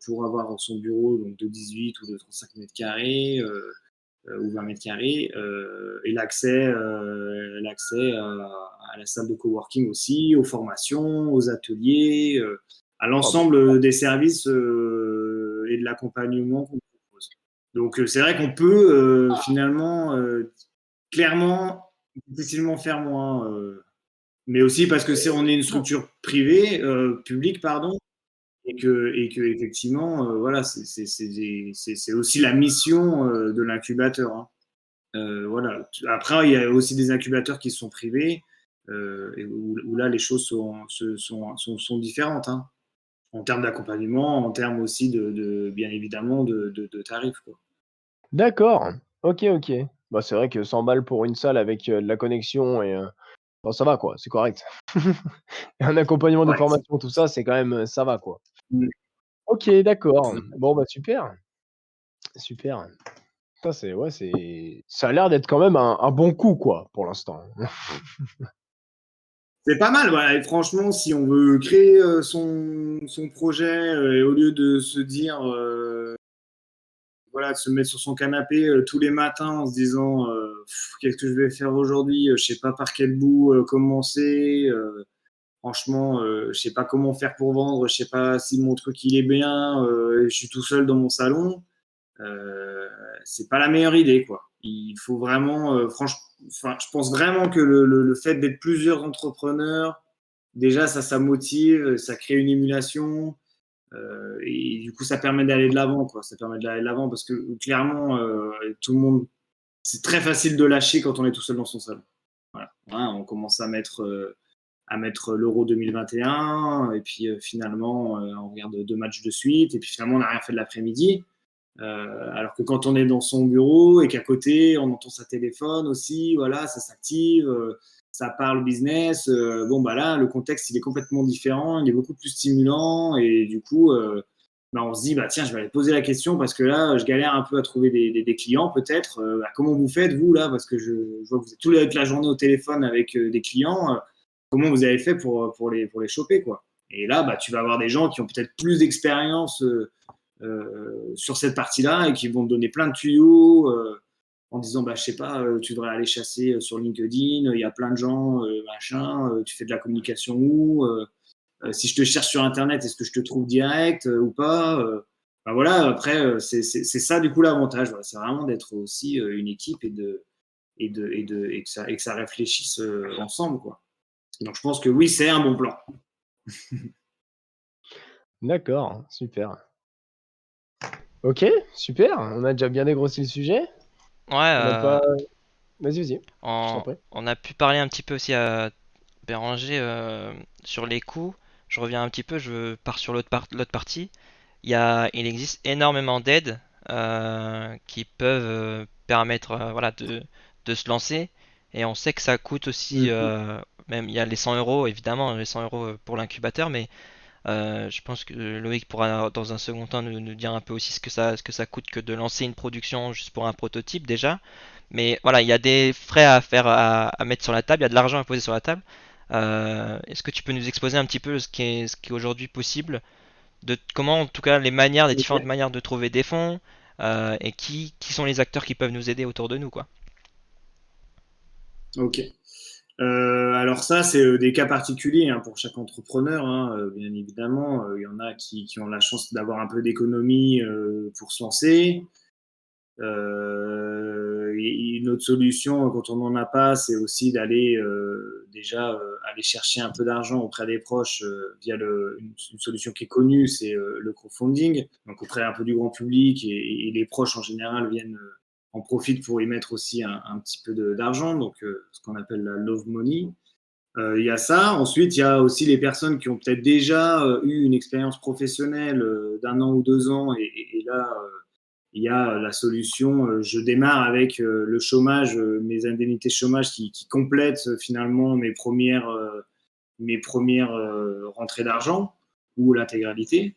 pour avoir son bureau donc de 18 ou de 35 mètres carrés, ou 20 mètres carrés, et l'accès à la salle de coworking aussi, aux formations, aux ateliers, à l'ensemble des services et de l'accompagnement qu'on propose. Donc c'est vrai qu'on peut finalement clairement difficilement faire moins, mais aussi parce que on est une structure privée, publique pardon, et que effectivement voilà c'est aussi la mission de l'incubateur. Hein. Voilà. Après, il y a aussi des incubateurs qui sont privés, et où là, les choses sont différentes, hein, en termes d'accompagnement, en termes aussi bien évidemment, de tarifs, quoi. D'accord. OK, OK. Bah, c'est vrai que 100 balles pour une salle avec, de la connexion et bon ça va quoi, c'est correct. Un accompagnement des Ouais. formations, tout ça, c'est quand même, ça va quoi. Mm. OK, d'accord. Bon, bah, super, super. Ça c'est ouais, ça a l'air d'être quand même un bon coup quoi, pour l'instant. C'est pas mal, voilà. Et franchement, si on veut créer son projet, et au lieu de se dire, voilà, de se mettre sur son canapé tous les matins en se disant qu'est-ce que je vais faire aujourd'hui, je sais pas par quel bout commencer. Franchement, je sais pas comment faire pour vendre, je sais pas si mon truc il est bien, je suis tout seul dans mon salon. C'est pas la meilleure idée, quoi. Il faut vraiment, enfin, je pense vraiment que le fait d'être plusieurs entrepreneurs, déjà ça motive, ça crée une émulation, et du coup ça permet d'aller de l'avant, quoi. Ça permet d'aller de l'avant parce que clairement, tout le monde, c'est très facile de lâcher quand on est tout seul dans son salon. Voilà. Hein, on commence à mettre l'Euro 2021, et puis finalement, on regarde 2 matchs de suite, et puis finalement, on n'a rien fait de l'après-midi. Alors que quand on est dans son bureau et qu'à côté, on entend sa téléphone aussi, voilà, ça s'active, ça parle business. Bon, bah là, le contexte, il est complètement différent, il est beaucoup plus stimulant, et du coup, bah, on se dit, bah tiens, je vais aller poser la question parce que là, je galère un peu à trouver des clients, peut-être. Bah, comment vous faites, vous, là? Parce que je vois que vous êtes toute la journée au téléphone avec des clients. Comment vous avez fait pour les choper, quoi? Et là, bah, tu vas avoir des gens qui ont peut-être plus d'expérience sur cette partie-là et qui vont te donner plein de tuyaux en disant, bah, je sais pas, tu devrais aller chasser sur LinkedIn, il y a plein de gens, machin, tu fais de la communication où si je te cherche sur Internet, est-ce que je te trouve direct ou pas bah, voilà, après, c'est ça du coup l'avantage. Voilà, c'est vraiment d'être aussi une équipe et que ça réfléchisse ensemble, quoi. Donc je pense que oui, c'est un bon plan. D'accord, super. OK, super, on a déjà bien dégrossi le sujet. Ouais, On n'a pas vas-y, vas-y, je t'en prie. on a pu parler un petit peu aussi à Béranger sur les coûts. Je reviens un petit peu, je pars sur l'autre partie. Il existe énormément d'aides qui peuvent permettre voilà, de se lancer. Et on sait que ça coûte aussi, même il y a les 100 euros, évidemment, les 100 euros pour l'incubateur, mais je pense que Loïc pourra dans un second temps nous dire un peu aussi ce que ça coûte que de lancer une production juste pour un prototype déjà. Mais voilà, il y a des frais à faire, à mettre sur la table, il y a de l'argent à poser sur la table. Est-ce que tu peux nous exposer un petit peu ce qui est aujourd'hui possible, de comment en tout cas les manières, les différentes manières de trouver des fonds, et qui sont les acteurs qui peuvent nous aider autour de nous, quoi. Ok. Alors ça, c'est des cas particuliers hein, pour chaque entrepreneur, hein, bien évidemment. Il y en a qui ont la chance d'avoir un peu d'économie pour se lancer. Une autre solution, quand on n'en a pas, c'est aussi d'aller déjà aller chercher un peu d'argent auprès des proches via une solution qui est connue, c'est le crowdfunding. Donc auprès un peu du grand public et les proches en général viennent en profitent pour y mettre aussi un petit peu d'argent, donc ce qu'on appelle la love money. Il y a ça. Ensuite, il y a aussi les personnes qui ont peut-être déjà eu une expérience professionnelle d'1 an ou 2 ans, et là, il y a la solution, je démarre avec le chômage, mes indemnités de chômage qui complètent finalement mes premières rentrées d'argent ou l'intégralité.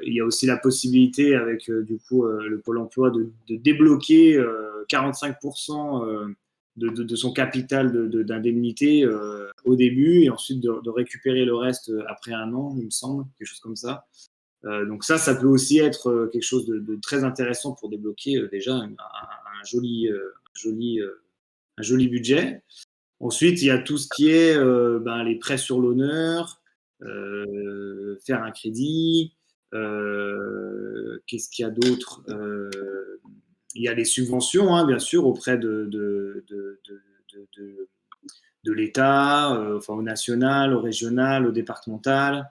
Il y a aussi la possibilité avec du coup le Pôle emploi de débloquer 45% de son capital d'indemnité au début, et ensuite de récupérer le reste après 1 an, il me semble, quelque chose comme ça. Donc ça peut aussi être quelque chose de très intéressant pour débloquer déjà un joli budget. Ensuite, il y a tout ce qui est les prêts sur l'honneur, faire un crédit. Qu'est-ce qu'il y a d'autre? Il y a les subventions, hein, bien sûr, auprès de l'État, enfin au national, au régional, au départemental.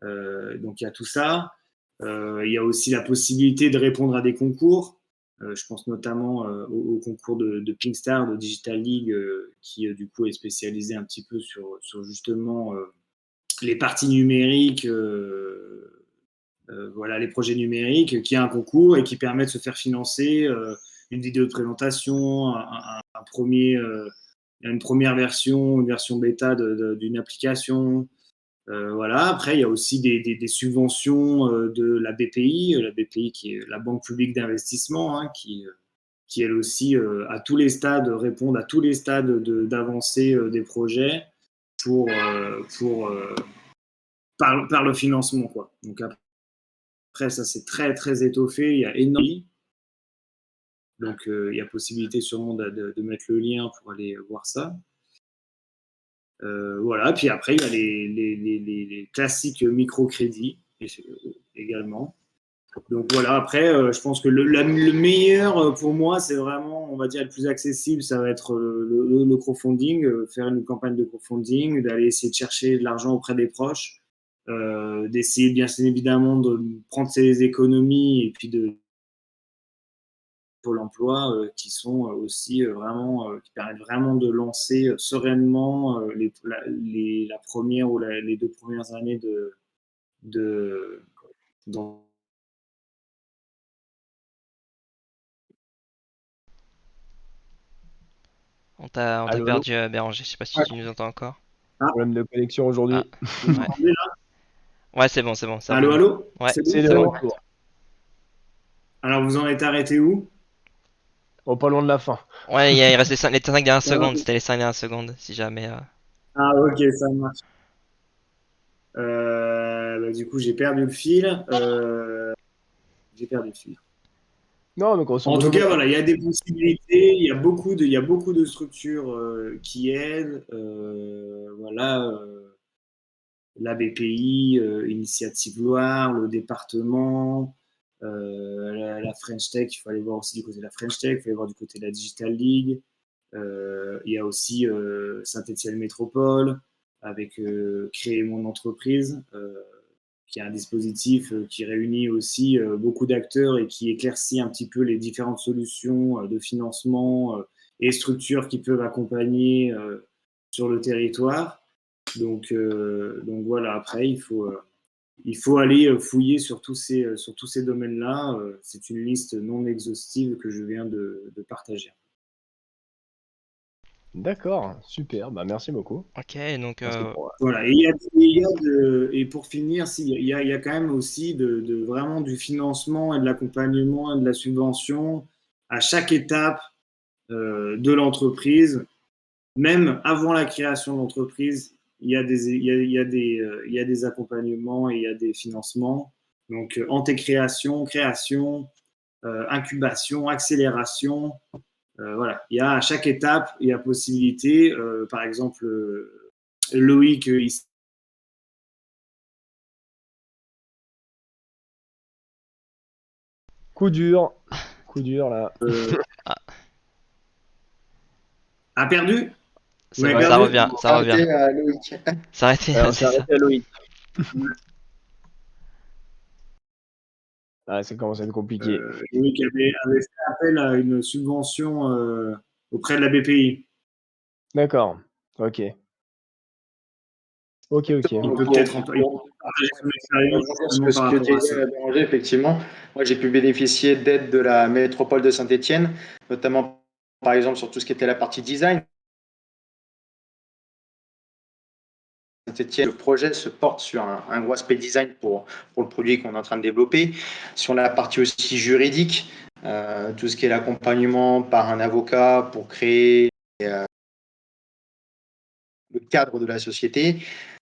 Donc il y a tout ça. Il y a aussi la possibilité de répondre à des concours. Je pense notamment au concours de Pingstar, de Digital League, qui du coup est spécialisé un petit peu sur justement les parties numériques, voilà, les projets numériques, qui a un concours et qui permet de se faire financer une vidéo de présentation, une première version, une version bêta d'une application. Voilà. Après, il y a aussi des subventions de la BPI qui est la Banque publique d'investissement, hein, qui elle aussi, à tous les stades, répond à tous les stades d'avancée des projets par le financement, quoi. Donc après, ça c'est très très étoffé, il y a énormément. Donc il y a possibilité sûrement de mettre le lien pour aller voir ça. Voilà, puis après, il y a les classiques microcrédits également. Donc voilà, après, je pense que le meilleur pour moi, c'est vraiment, on va dire, le plus accessible, ça va être le crowdfunding, faire une campagne de crowdfunding, d'aller essayer de chercher de l'argent auprès des proches, d'essayer bien évidemment de prendre ses économies et puis de Pôle emploi qui sont aussi vraiment, qui permettent vraiment de lancer sereinement la première ou les 2 premières années dans On t'a Allô, allô? perdu, Béranger. Je sais pas si Ouais. tu nous entends encore. Problème de connexion Ah, aujourd'hui. Vous ouais. m'entendez là? Ouais, c'est bon, c'est Allô, revenu. allô? Ouais, C'est bon? C'est de c'est bon. retour. Alors vous en êtes arrêté où? Oh, pas loin de la fin. Ouais, il reste les 5 dernières Ah, secondes. C'était les 5 dernières secondes, si jamais. ok, ça marche. Du coup, j'ai perdu le fil. J'ai perdu le fil. Non, mais grosso En tout modo, cas, voilà. voilà, il y a des possibilités, il y a beaucoup de structures qui aident. Voilà, la BPI, Initiative Loire, le département, la French Tech, il faut aller voir aussi du côté de la French Tech, il faut aller voir du côté de la Digital League. Il y a aussi Saint-Étienne Métropole, avec Créer mon entreprise, qui est un dispositif qui réunit aussi beaucoup d'acteurs et qui éclaircit un petit peu les différentes solutions de financement et structures qui peuvent accompagner sur le territoire. Donc voilà, après, il faut aller fouiller sur tous ces domaines-là. C'est une liste non exhaustive que je viens de partager. D'accord, super, bah merci beaucoup. Ok, donc Merci pour, Voilà, et pour finir, il y a quand même aussi vraiment du financement et de l'accompagnement et de la subvention à chaque étape de l'entreprise, même avant la création de l'entreprise, il y a des accompagnements et il y a des financements. Donc, antécréation, création, incubation, accélération. Voilà, il y a à chaque étape, il y a possibilité. Par exemple, Loïc, coup dur là. ah, a perdu. Vous c'est m'avez bon, ça perdu? revient, ça revient. Arrêtez à Loïc. Ça arrêté, Alors, on s'est c'est ça. arrêté à Loïc. Ah, ça commence à être compliqué. Loïc avait fait appel à une subvention auprès de la BPI. D'accord, ok. Ok, ok. Il peut peut-être partager son expérience Sur justement ce par que rapport à disait ça. Béranger, effectivement, moi j'ai pu bénéficier d'aide de la métropole de Saint-Étienne, notamment par exemple sur tout ce qui était la partie design. Saint-Étienne, le projet se porte sur un gros aspect design pour le produit qu'on est en train de développer. Sur la partie aussi juridique, tout ce qui est l'accompagnement par un avocat pour créer le cadre de la société,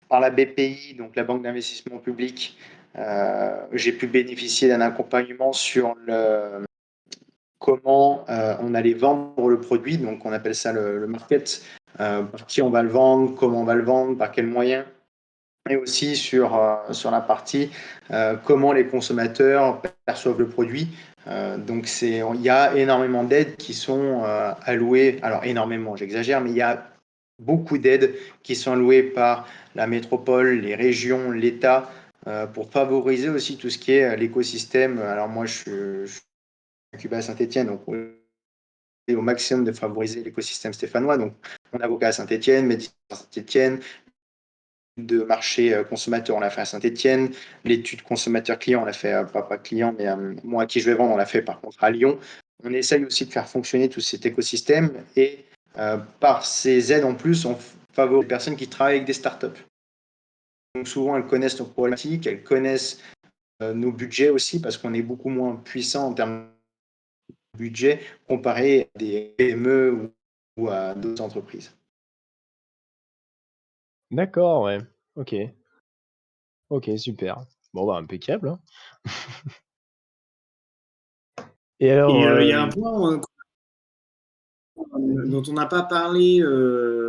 par la BPI, donc la Banque d'investissement public, J'ai pu bénéficier d'un accompagnement sur comment on allait vendre le produit. Donc, on appelle ça le market. Par qui on va le vendre, comment on va le vendre, par quels moyens. Et aussi sur la partie comment les consommateurs perçoivent le produit. Donc, il y a énormément d'aides qui sont allouées. Alors, énormément, j'exagère, mais il y a beaucoup d'aides qui sont allouées par la métropole, les régions, l'État, pour favoriser aussi tout ce qui est l'écosystème. Alors, moi, je suis à Cuba à Saint-Étienne, donc au maximum de favoriser l'écosystème stéphanois. Donc, mon avocat à Saint-Étienne, médecin à Saint-Étienne, de marché consommateur, on l'a fait à Saint-Étienne. L'étude consommateur-client, on l'a fait, pas client, mais moi à qui je vais vendre, on l'a fait par contre à Lyon. On essaye aussi de faire fonctionner tout cet écosystème et par ces aides en plus, on favorise les personnes qui travaillent avec des startups. Donc souvent, elles connaissent nos problématiques, elles connaissent nos budgets aussi parce qu'on est beaucoup moins puissant en termes de budget comparé à des PME ou à d'autres entreprises. D'accord, ouais. OK. OK, super. Bon, bah, impeccable, hein. Et alors, Et il y a un point dont on n'a pas parlé, on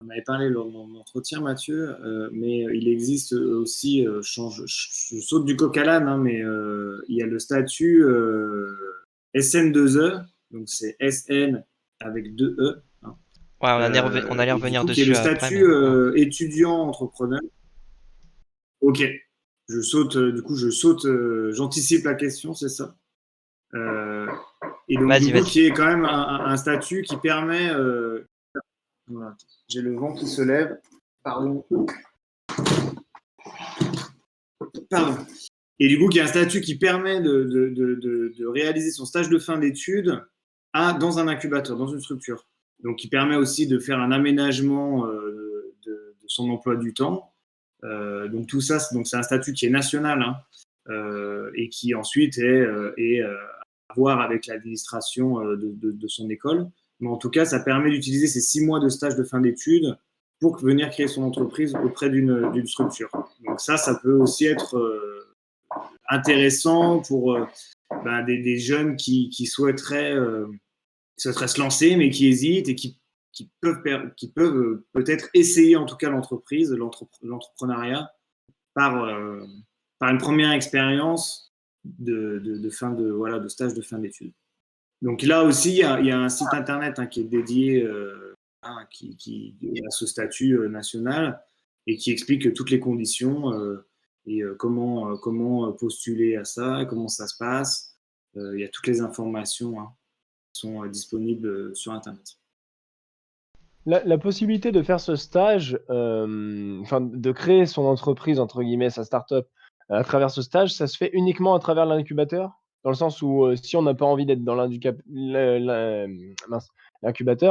avait parlé lors de mon entretien, Mathieu, mais il existe aussi, je saute du coq à l'âne, hein, mais il y a le statut SN2E, donc c'est SN avec 2 E. Hein. Ouais, on allait Et du revenir coup, qui est le dessus après, mais statut ouais. étudiant entrepreneur. Ok, je saute, j'anticipe la question, c'est ça. Et donc, du Vas-y, coup, vas-y. qui est quand même un statut qui permet. Voilà. J'ai le vent qui se lève. Pardon. Pardon. Et du coup, qui est un statut qui permet de réaliser son stage de fin d'études dans un incubateur, dans une structure. Donc, qui permet aussi de faire un aménagement de son emploi du temps. Donc, tout ça, c'est un statut qui est national hein, et qui ensuite est à voir avec l'administration de son école. Mais en tout cas, ça permet d'utiliser ces 6 mois de stage de fin d'études pour venir créer son entreprise auprès d'une structure. Donc ça peut aussi être intéressant pour des jeunes qui souhaiteraient se lancer, mais qui hésitent et qui peuvent peut-être essayer en tout cas l'entrepreneuriat par une première expérience de stage de fin d'études. Donc là aussi, il y a un site internet hein, qui est dédié qui a ce statut national et qui explique toutes les conditions et comment postuler à ça, comment ça se passe. Il y a toutes les informations hein, qui sont disponibles sur internet. la possibilité de faire ce stage, enfin de créer son entreprise entre guillemets, sa start-up, à travers ce stage, ça se fait uniquement à travers l'incubateur? Dans le sens où, si on n'a pas envie d'être dans l'incubateur,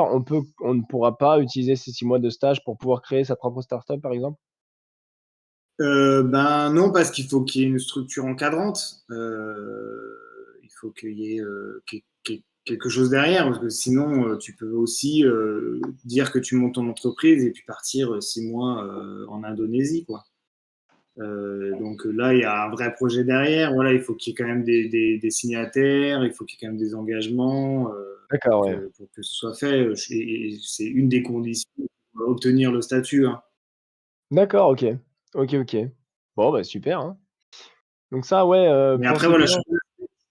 on ne pourra pas utiliser ces 6 mois de stage pour pouvoir créer sa propre start-up, par exemple? Non, parce qu'il faut qu'il y ait une structure encadrante. Il faut qu'il y ait quelque chose derrière, parce que sinon, tu peux aussi dire que tu montes ton entreprise et puis partir 6 mois en Indonésie, quoi. Donc là, il y a un vrai projet derrière. Voilà, il faut qu'il y ait quand même des signataires, il faut qu'il y ait quand même des engagements D'accord, ouais. pour que ce soit fait. Et c'est une des conditions pour obtenir le statut. Hein. D'accord, OK. OK, OK. Bon, bah, super, hein. Donc ça, ouais, Mais pour après, ceux voilà, qui je ont suis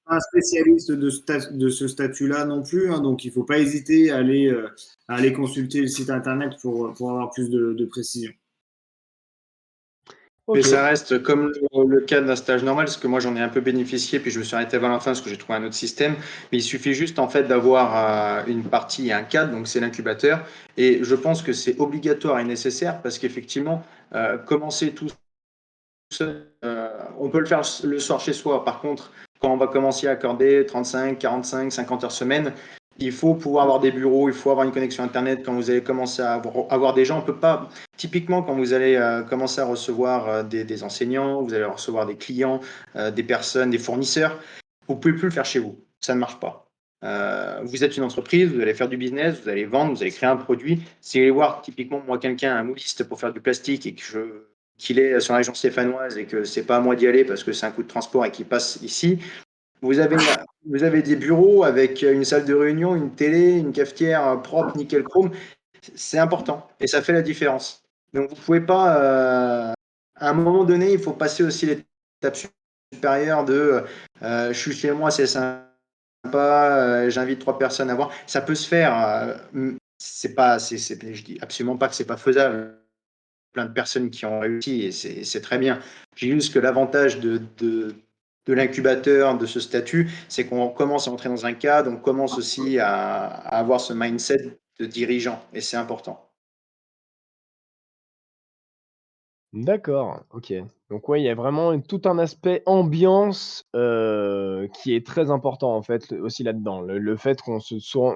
pas un spécialiste de ce statut-là non plus. Hein, donc, il ne faut pas hésiter à aller consulter le site internet pour avoir plus de précision. Mais OK. ça reste comme le cas d'un stage normal, parce que moi j'en ai un peu bénéficié, puis je me suis arrêté vers la fin parce que j'ai trouvé un autre système. Mais il suffit juste en fait d'avoir une partie et un cadre, donc c'est l'incubateur. Et je pense que c'est obligatoire et nécessaire parce qu'effectivement, commencer tout seul, on peut le faire le soir chez soi. Par contre, quand on va commencer à accorder 35, 45, 50 heures semaine, il faut pouvoir avoir des bureaux, il faut avoir une connexion Internet. Quand vous allez commencer à avoir des gens, on peut pas. Typiquement, quand vous allez commencer à recevoir des enseignants, vous allez recevoir des clients, des personnes, des fournisseurs, vous pouvez plus le faire chez vous. Ça ne marche pas. Vous êtes une entreprise, vous allez faire du business, vous allez vendre, vous allez créer un produit. Si vous allez voir typiquement moi quelqu'un, un mouliste pour faire du plastique et que je qu'il est sur la région stéphanoise et que c'est pas à moi d'y aller parce que c'est un coût de transport et qu'il passe ici. Vous avez des bureaux avec une salle de réunion, une télé, une cafetière propre, nickel chrome. C'est important et ça fait la différence. Donc vous pouvez pas, à un moment donné, il faut passer aussi l'étape supérieure de je suis chez moi, c'est sympa, j'invite 3 personnes à voir. Ça peut se faire. Je dis absolument pas que c'est pas faisable. Plein de personnes qui ont réussi et c'est très bien. J'ai juste que l'avantage de l'incubateur, de ce statut, c'est qu'on commence à entrer dans un cadre, on commence aussi à avoir ce mindset de dirigeant et c'est important. D'accord, OK. Donc ouais, il y a vraiment tout un aspect ambiance, qui est très important en fait, aussi là-dedans. Le fait qu'on se soit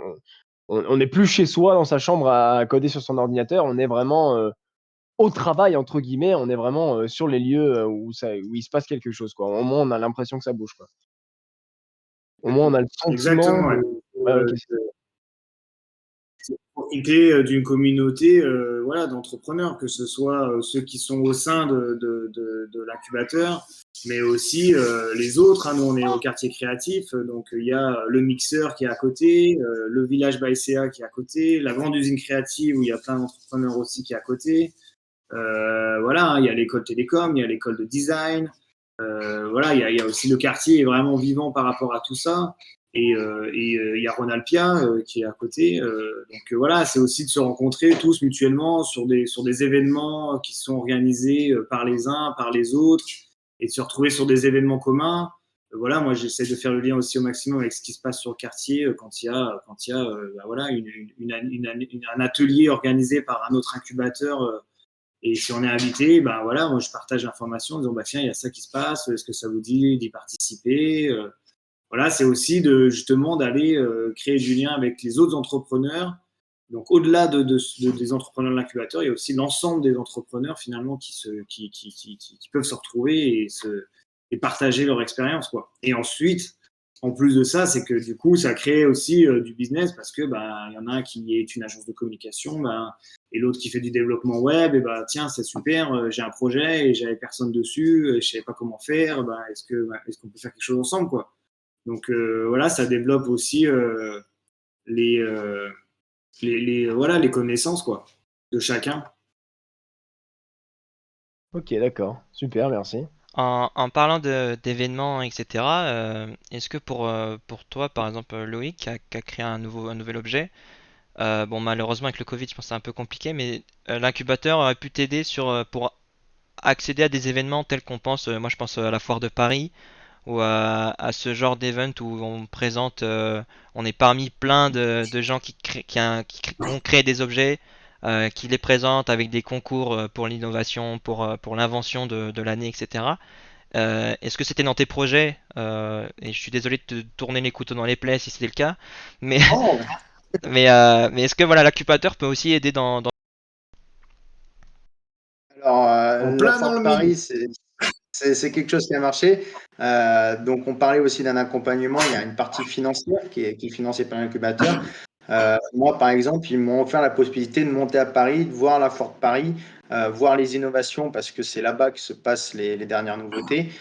on n'est plus chez soi dans sa chambre à coder sur son ordinateur, on est vraiment, «au travail» entre guillemets, on est vraiment, sur les lieux, où il se passe quelque chose quoi. Au moins on a l'impression que ça bouge quoi. Au moins on a le sentiment Exactement. de Et puis, ouais, OK. c'est profiter d'une communauté voilà, d'entrepreneurs, que ce soit ceux qui sont au sein de l'incubateur, mais aussi les autres. Hein. Nous, on est au quartier créatif, donc il y a le mixeur qui est à côté, le village Baïséa qui est à côté, la grande usine créative où il y a plein d'entrepreneurs aussi qui est à côté. Voilà, hein, il y a l'école télécom, il y a l'école de design. Voilà, il y a aussi le quartier est vraiment vivant par rapport à tout ça. Et il y a Ronald Pia qui est à côté. Donc voilà, c'est aussi de se rencontrer tous mutuellement sur des événements qui sont organisés par les uns, par les autres, et de se retrouver sur des événements communs. Voilà, moi j'essaie de faire le lien aussi au maximum avec ce qui se passe sur le quartier quand il y a bah, voilà, un atelier organisé par un autre incubateur. Et si on est invité, ben voilà, moi je partage l'information en disant bah tiens, il y a ça qui se passe, est-ce que ça vous dit d'y participer Voilà, c'est aussi de justement d'aller créer du lien avec les autres entrepreneurs. Donc au-delà des entrepreneurs de l'incubateur, il y a aussi l'ensemble des entrepreneurs finalement qui peuvent se retrouver et partager leur expérience quoi. Et ensuite, en plus de ça, c'est que du coup, ça crée aussi du business parce que bah il y en a un qui est une agence de communication, bah, et l'autre qui fait du développement web, et bah tiens, c'est super, j'ai un projet et j'avais personne dessus, je savais pas comment faire, bah, est-ce qu'on peut faire quelque chose ensemble quoi. Donc voilà, ça développe aussi les, euh, voilà, les connaissances quoi, de chacun. OK, d'accord. Super, merci. En parlant d'événements, etc., est-ce que pour toi, par exemple, Loïc, qui a créé un nouvel objet, bon, malheureusement, avec le Covid, je pense que c'est un peu compliqué, mais l'incubateur aurait pu t'aider pour accéder à des événements tels qu'on pense, moi je pense à la foire de Paris, ou à ce genre d'event où on présente, on est parmi plein de gens qui ont créé des objets, qui les présentent avec des concours pour l'innovation, pour l'invention de l'année, etc. Est-ce que c'était dans tes projets? Et je suis désolé de te tourner les couteaux dans les plaies si c'était le cas, mais, Oh, mais est-ce que voilà, l'accupateur peut aussi aider dans... alors, En la plein dans Fort le Paris, mille. c'est quelque chose qui a marché. Donc, on parlait aussi d'un accompagnement. Il y a une partie financière qui est financée par l'incubateur. Moi, par exemple, ils m'ont offert la possibilité de monter à Paris, de voir la Fort Paris, voir les innovations, parce que c'est là-bas que se passent les dernières nouveautés.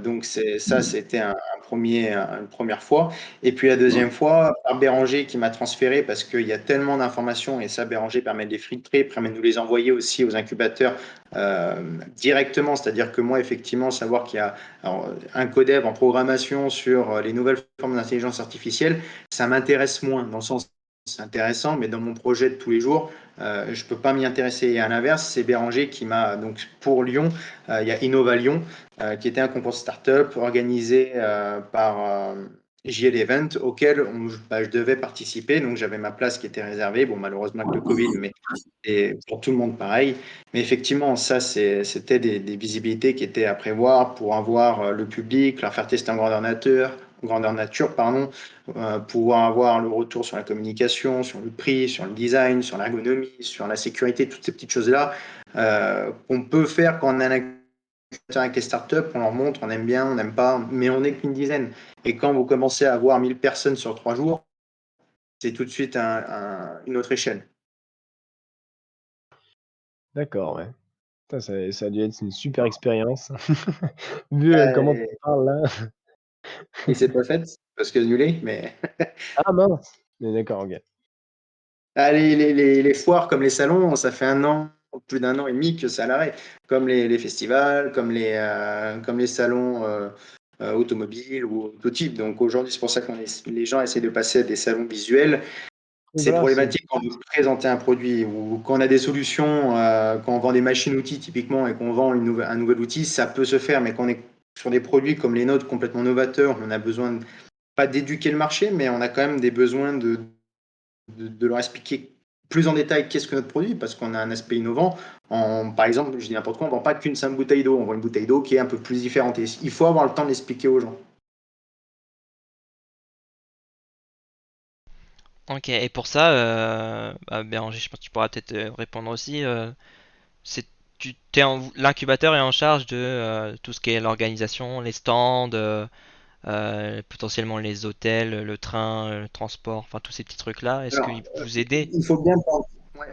Donc ça, c'était une première fois. Et puis la deuxième fois, par Béranger qui m'a transféré parce qu'il y a tellement d'informations et ça, Béranger permet de les filtrer, permet de nous les envoyer aussi aux incubateurs directement. C'est-à-dire que moi, effectivement, savoir qu'il y a un codev en programmation sur les nouvelles formes d'intelligence artificielle, ça m'intéresse moins, dans le sens c'est intéressant, mais dans mon projet de tous les jours, je ne peux pas m'y intéresser. Et à l'inverse, c'est Béranger qui m'a, donc pour Lyon, il y a Innova Lyon, qui était un concours startup organisé par JL Event auquel je devais participer. Donc j'avais ma place qui était réservée. Bon, malheureusement avec le Covid, mais et pour tout le monde pareil. Mais effectivement, ça, c'était des visibilités qui étaient à prévoir pour avoir le public, leur faire tester en grandeur nature, pardon, pouvoir avoir le retour sur la communication, sur le prix, sur le design, sur l'ergonomie, sur la sécurité, toutes ces petites choses-là qu'on peut faire quand on a un avec les startups, on leur montre, on aime bien, on n'aime pas, mais on n'est qu'une dizaine. Et quand vous commencez à avoir 1000 personnes sur 3 jours, c'est tout de suite une autre échelle. D'accord, ouais. Putain, ça a dû être une super expérience. Vu, comment tu Euh, parles là. il s'est pas fait parce que annulé, mais Ah mince! Mais d'accord, OK. ah, les foires comme les salons, ça fait 1 an, plus d'1 an et demi que c'est à l'arrêt. Comme les festivals, comme les salons automobiles ou tout type. Donc aujourd'hui, c'est pour ça que les gens essaient de passer à des salons visuels. Oui, C'est voilà, c'est problématique quand on veut présenter un produit ou quand on a des solutions, quand on vend des machines-outils typiquement et qu'on vend un nouvel outil, ça peut se faire. Mais quand on est sur des produits comme les nôtres complètement novateurs, on a besoin pas d'éduquer le marché, mais on a quand même des besoins de leur expliquer plus en détail qu'est-ce que notre produit, parce qu'on a un aspect innovant. Par exemple, je dis n'importe quoi, on ne vend pas qu'une simple bouteille d'eau, on vend une bouteille d'eau qui est un peu plus différente. Et il faut avoir le temps de l'expliquer aux gens. Ok, et pour ça, Béranger, je pense que tu pourras peut-être répondre aussi. C'est, l'incubateur est en charge de tout ce qui est l'organisation, les stands, potentiellement les hôtels, le train, le transport, enfin tous ces petits trucs-là. Est-ce Alors, qu'ils vous aidez? il faut bien prendre. Ouais,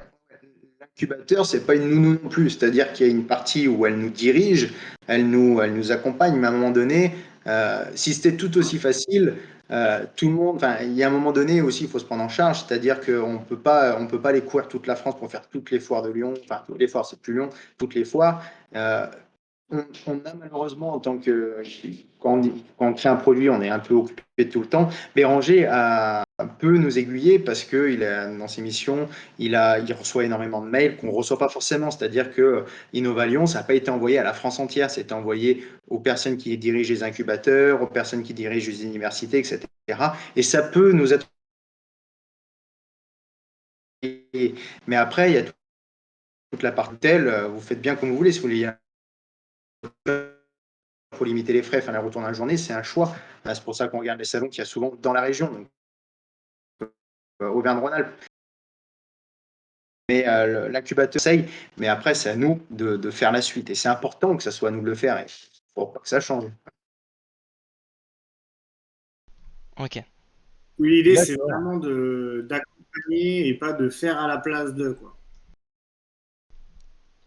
l'incubateur, c'est pas une nounou non plus, c'est-à-dire qu'il y a une partie où elle nous dirige, elle nous accompagne, mais à un moment donné, si c'était tout aussi facile, tout le monde, enfin, il y a un moment donné aussi, il faut se prendre en charge, c'est-à-dire on peut pas aller courir toute la France pour faire toutes les foires de Lyon, enfin, toutes les foires, c'est plus Lyon, toutes les foires. Euh, on a malheureusement, en tant que quand on crée un produit, on est un peu occupé tout le temps. Béranger peut nous aiguiller parce que dans ses missions, il reçoit énormément de mails qu'on ne reçoit pas forcément. C'est-à-dire que Innovalion, ça n'a pas été envoyé à la France entière, c'est envoyé aux personnes qui dirigent les incubateurs, aux personnes qui dirigent les universités, etc. Et ça peut nous être. Mais après, il y a toute la partie telle, vous faites bien comme vous voulez. Si vous voulez, il faut limiter les frais, faire les retours dans la journée, c'est un choix. C'est pour ça qu'on regarde les salons qu'il y a souvent dans la région, donc Auvergne-Rhône-Alpes. Mais l'incubateur essaye, mais après, c'est à nous de faire la suite. Et c'est important que ça soit à nous de le faire. Il ne faut pas que ça change. Ok. Oui, l'idée, c'est d'accord. vraiment d'accompagner et pas de faire à la place d'eux, quoi.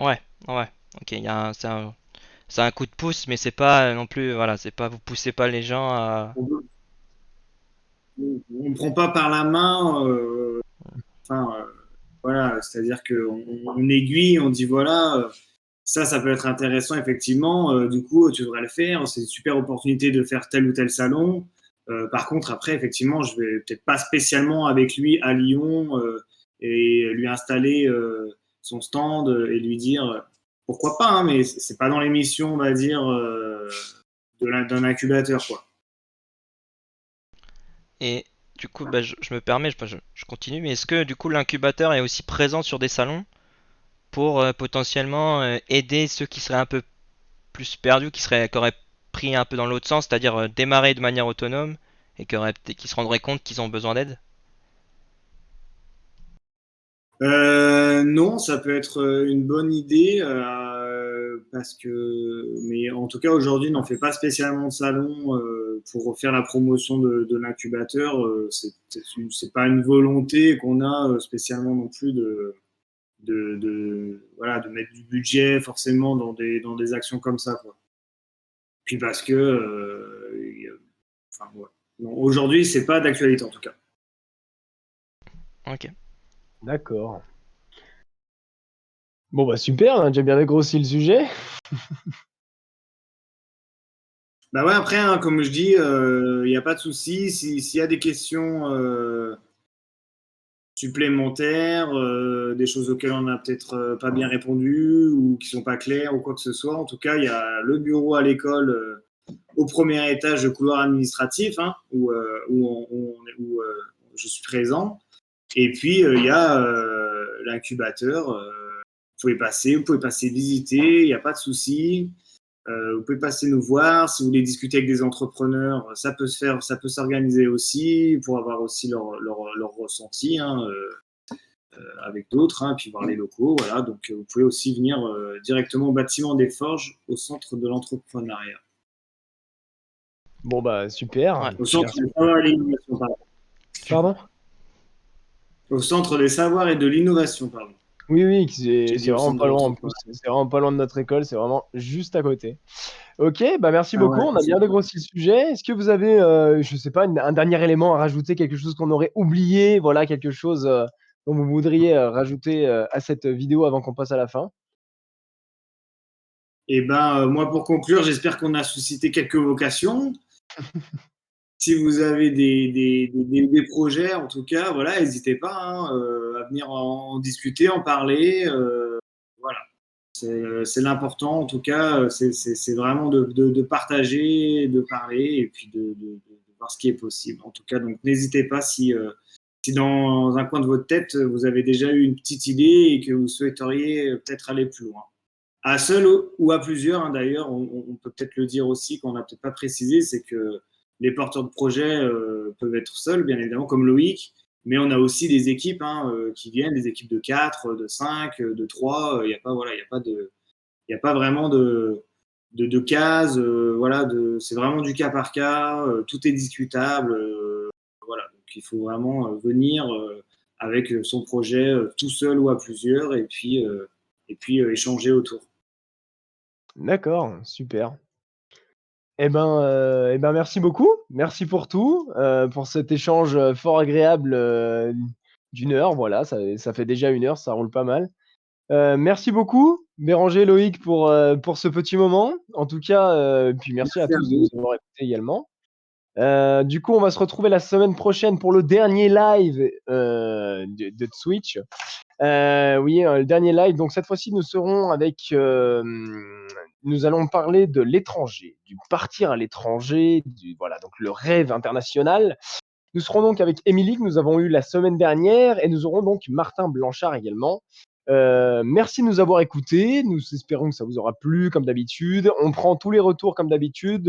Ouais, ouais. Ok, c'est un coup de pouce, mais c'est pas non plus, voilà, c'est pas, vous poussez pas les gens à. On ne prend pas par la main, enfin, voilà, c'est-à-dire qu'on aiguille, on dit voilà, ça peut être intéressant, effectivement, du coup, tu devrais le faire, c'est une super opportunité de faire tel ou tel salon. Par contre, après, effectivement, je vais peut-être pas spécialement avec lui à Lyon et lui installer son stand et lui dire pourquoi pas, hein, mais c'est pas dans l'émission, on va dire, d'un incubateur, quoi. Et du coup, bah, je me permets, je continue, mais est-ce que du coup l'incubateur est aussi présent sur des salons pour potentiellement aider ceux qui seraient un peu plus perdus, qui auraient pris un peu dans l'autre sens, c'est-à-dire démarrer de manière autonome et qui se rendraient compte qu'ils ont besoin d'aide? Non, ça peut être une bonne idée parce que, mais en tout cas aujourd'hui, n'en fait pas spécialement de salon pour faire la promotion de l'incubateur. C'est pas une volonté qu'on a spécialement non plus voilà, de mettre du budget forcément dans des actions comme ça, quoi. Puis parce que, enfin, ouais. Non, aujourd'hui, c'est pas d'actualité en tout cas. Ok. D'accord. Bon, bah, super, on a déjà bien dégrossi le sujet. Bah ouais, après, hein, comme je dis, il n'y a pas de souci. S'il y a des questions supplémentaires, des choses auxquelles on n'a peut-être pas bien répondu ou qui sont pas claires ou quoi que ce soit, en tout cas, il y a le bureau à l'école au premier étage, le couloir administratif, hein, où je suis présent. Et puis, il y a l'incubateur. Vous pouvez passer visiter, il n'y a pas de souci. Vous pouvez passer nous voir. Si vous voulez discuter avec des entrepreneurs, ça peut se faire, ça peut s'organiser aussi pour avoir aussi leur ressenti, hein, avec d'autres, hein, puis voir les locaux. Voilà. Donc, vous pouvez aussi venir directement au bâtiment des Forges, au centre de l'entrepreneuriat. Bon, bah, super. Ouais. Au centre Merci des beaucoup. savoirs et de l'innovation, pardon. Pardon? Au centre des savoirs et de l'innovation, pardon. Oui, J'ai c'est dit au vraiment centre pas de loin en l'entrepôt. plus. C'est vraiment pas loin de notre école, c'est vraiment juste à côté. OK, bah, merci Ah beaucoup. ouais, On a c'est bien cool. dégrossi le sujet. Est-ce que vous avez, je sais pas, un dernier élément à rajouter, quelque chose qu'on aurait oublié, voilà, quelque chose, dont vous voudriez, rajouter, à cette vidéo avant qu'on passe à la fin? Et ben, moi, pour conclure, j'espère qu'on a suscité quelques vocations. Si vous avez des projets, en tout cas, voilà, n'hésitez pas hein, à venir en discuter, en parler. Voilà, c'est l'important, en tout cas, c'est vraiment de partager, de parler et puis de voir ce qui est possible. En tout cas, donc n'hésitez pas si dans un coin de votre tête, vous avez déjà eu une petite idée et que vous souhaiteriez peut-être aller plus loin. À seul ou à plusieurs, hein, d'ailleurs, on peut peut-être le dire aussi, qu'on n'a peut-être pas précisé, c'est que les porteurs de projets peuvent être seuls, bien évidemment, comme Loïc, mais on a aussi des équipes hein, qui viennent, des équipes de 4, de 5, de 3. Il n'y a pas, voilà, il y a pas vraiment de cases. Voilà, c'est vraiment du cas par cas. Tout est discutable. Voilà, donc il faut vraiment venir avec son projet tout seul ou à plusieurs et puis échanger autour. D'accord, super. Eh ben, merci beaucoup. Merci pour tout, pour cet échange, fort agréable, d'1 heure. Voilà, ça fait déjà 1 heure, ça roule pas mal. Merci beaucoup, Béranger, Loïc, pour ce petit moment. En tout cas, puis merci à Merci à tous de vous. nous avoir écoutés également. Du coup, on va se retrouver la semaine prochaine pour le dernier live, de Switch. Oui, le dernier live. Donc cette fois-ci, nous serons avec, nous allons parler de l'étranger, du partir à l'étranger, du voilà, donc le rêve international. Nous serons donc avec Émilie que nous avons eu la semaine dernière et nous aurons donc Martin Blanchard également. Merci de nous avoir écoutés. Nous espérons que ça vous aura plu comme d'habitude. On prend tous les retours comme d'habitude,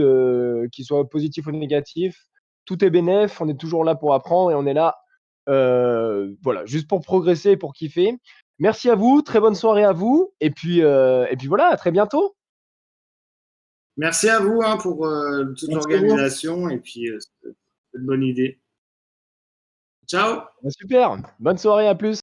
qu'ils soient positifs ou négatifs. Tout est bénef. On est toujours là pour apprendre et on est là, voilà, juste pour progresser et pour kiffer. Merci à vous. Très bonne soirée à vous. Et puis voilà, à très bientôt. Merci à vous hein, pour toute Merci à vous. l'organisation et puis cette bonne idée. Ciao! Super. Bonne soirée. À plus.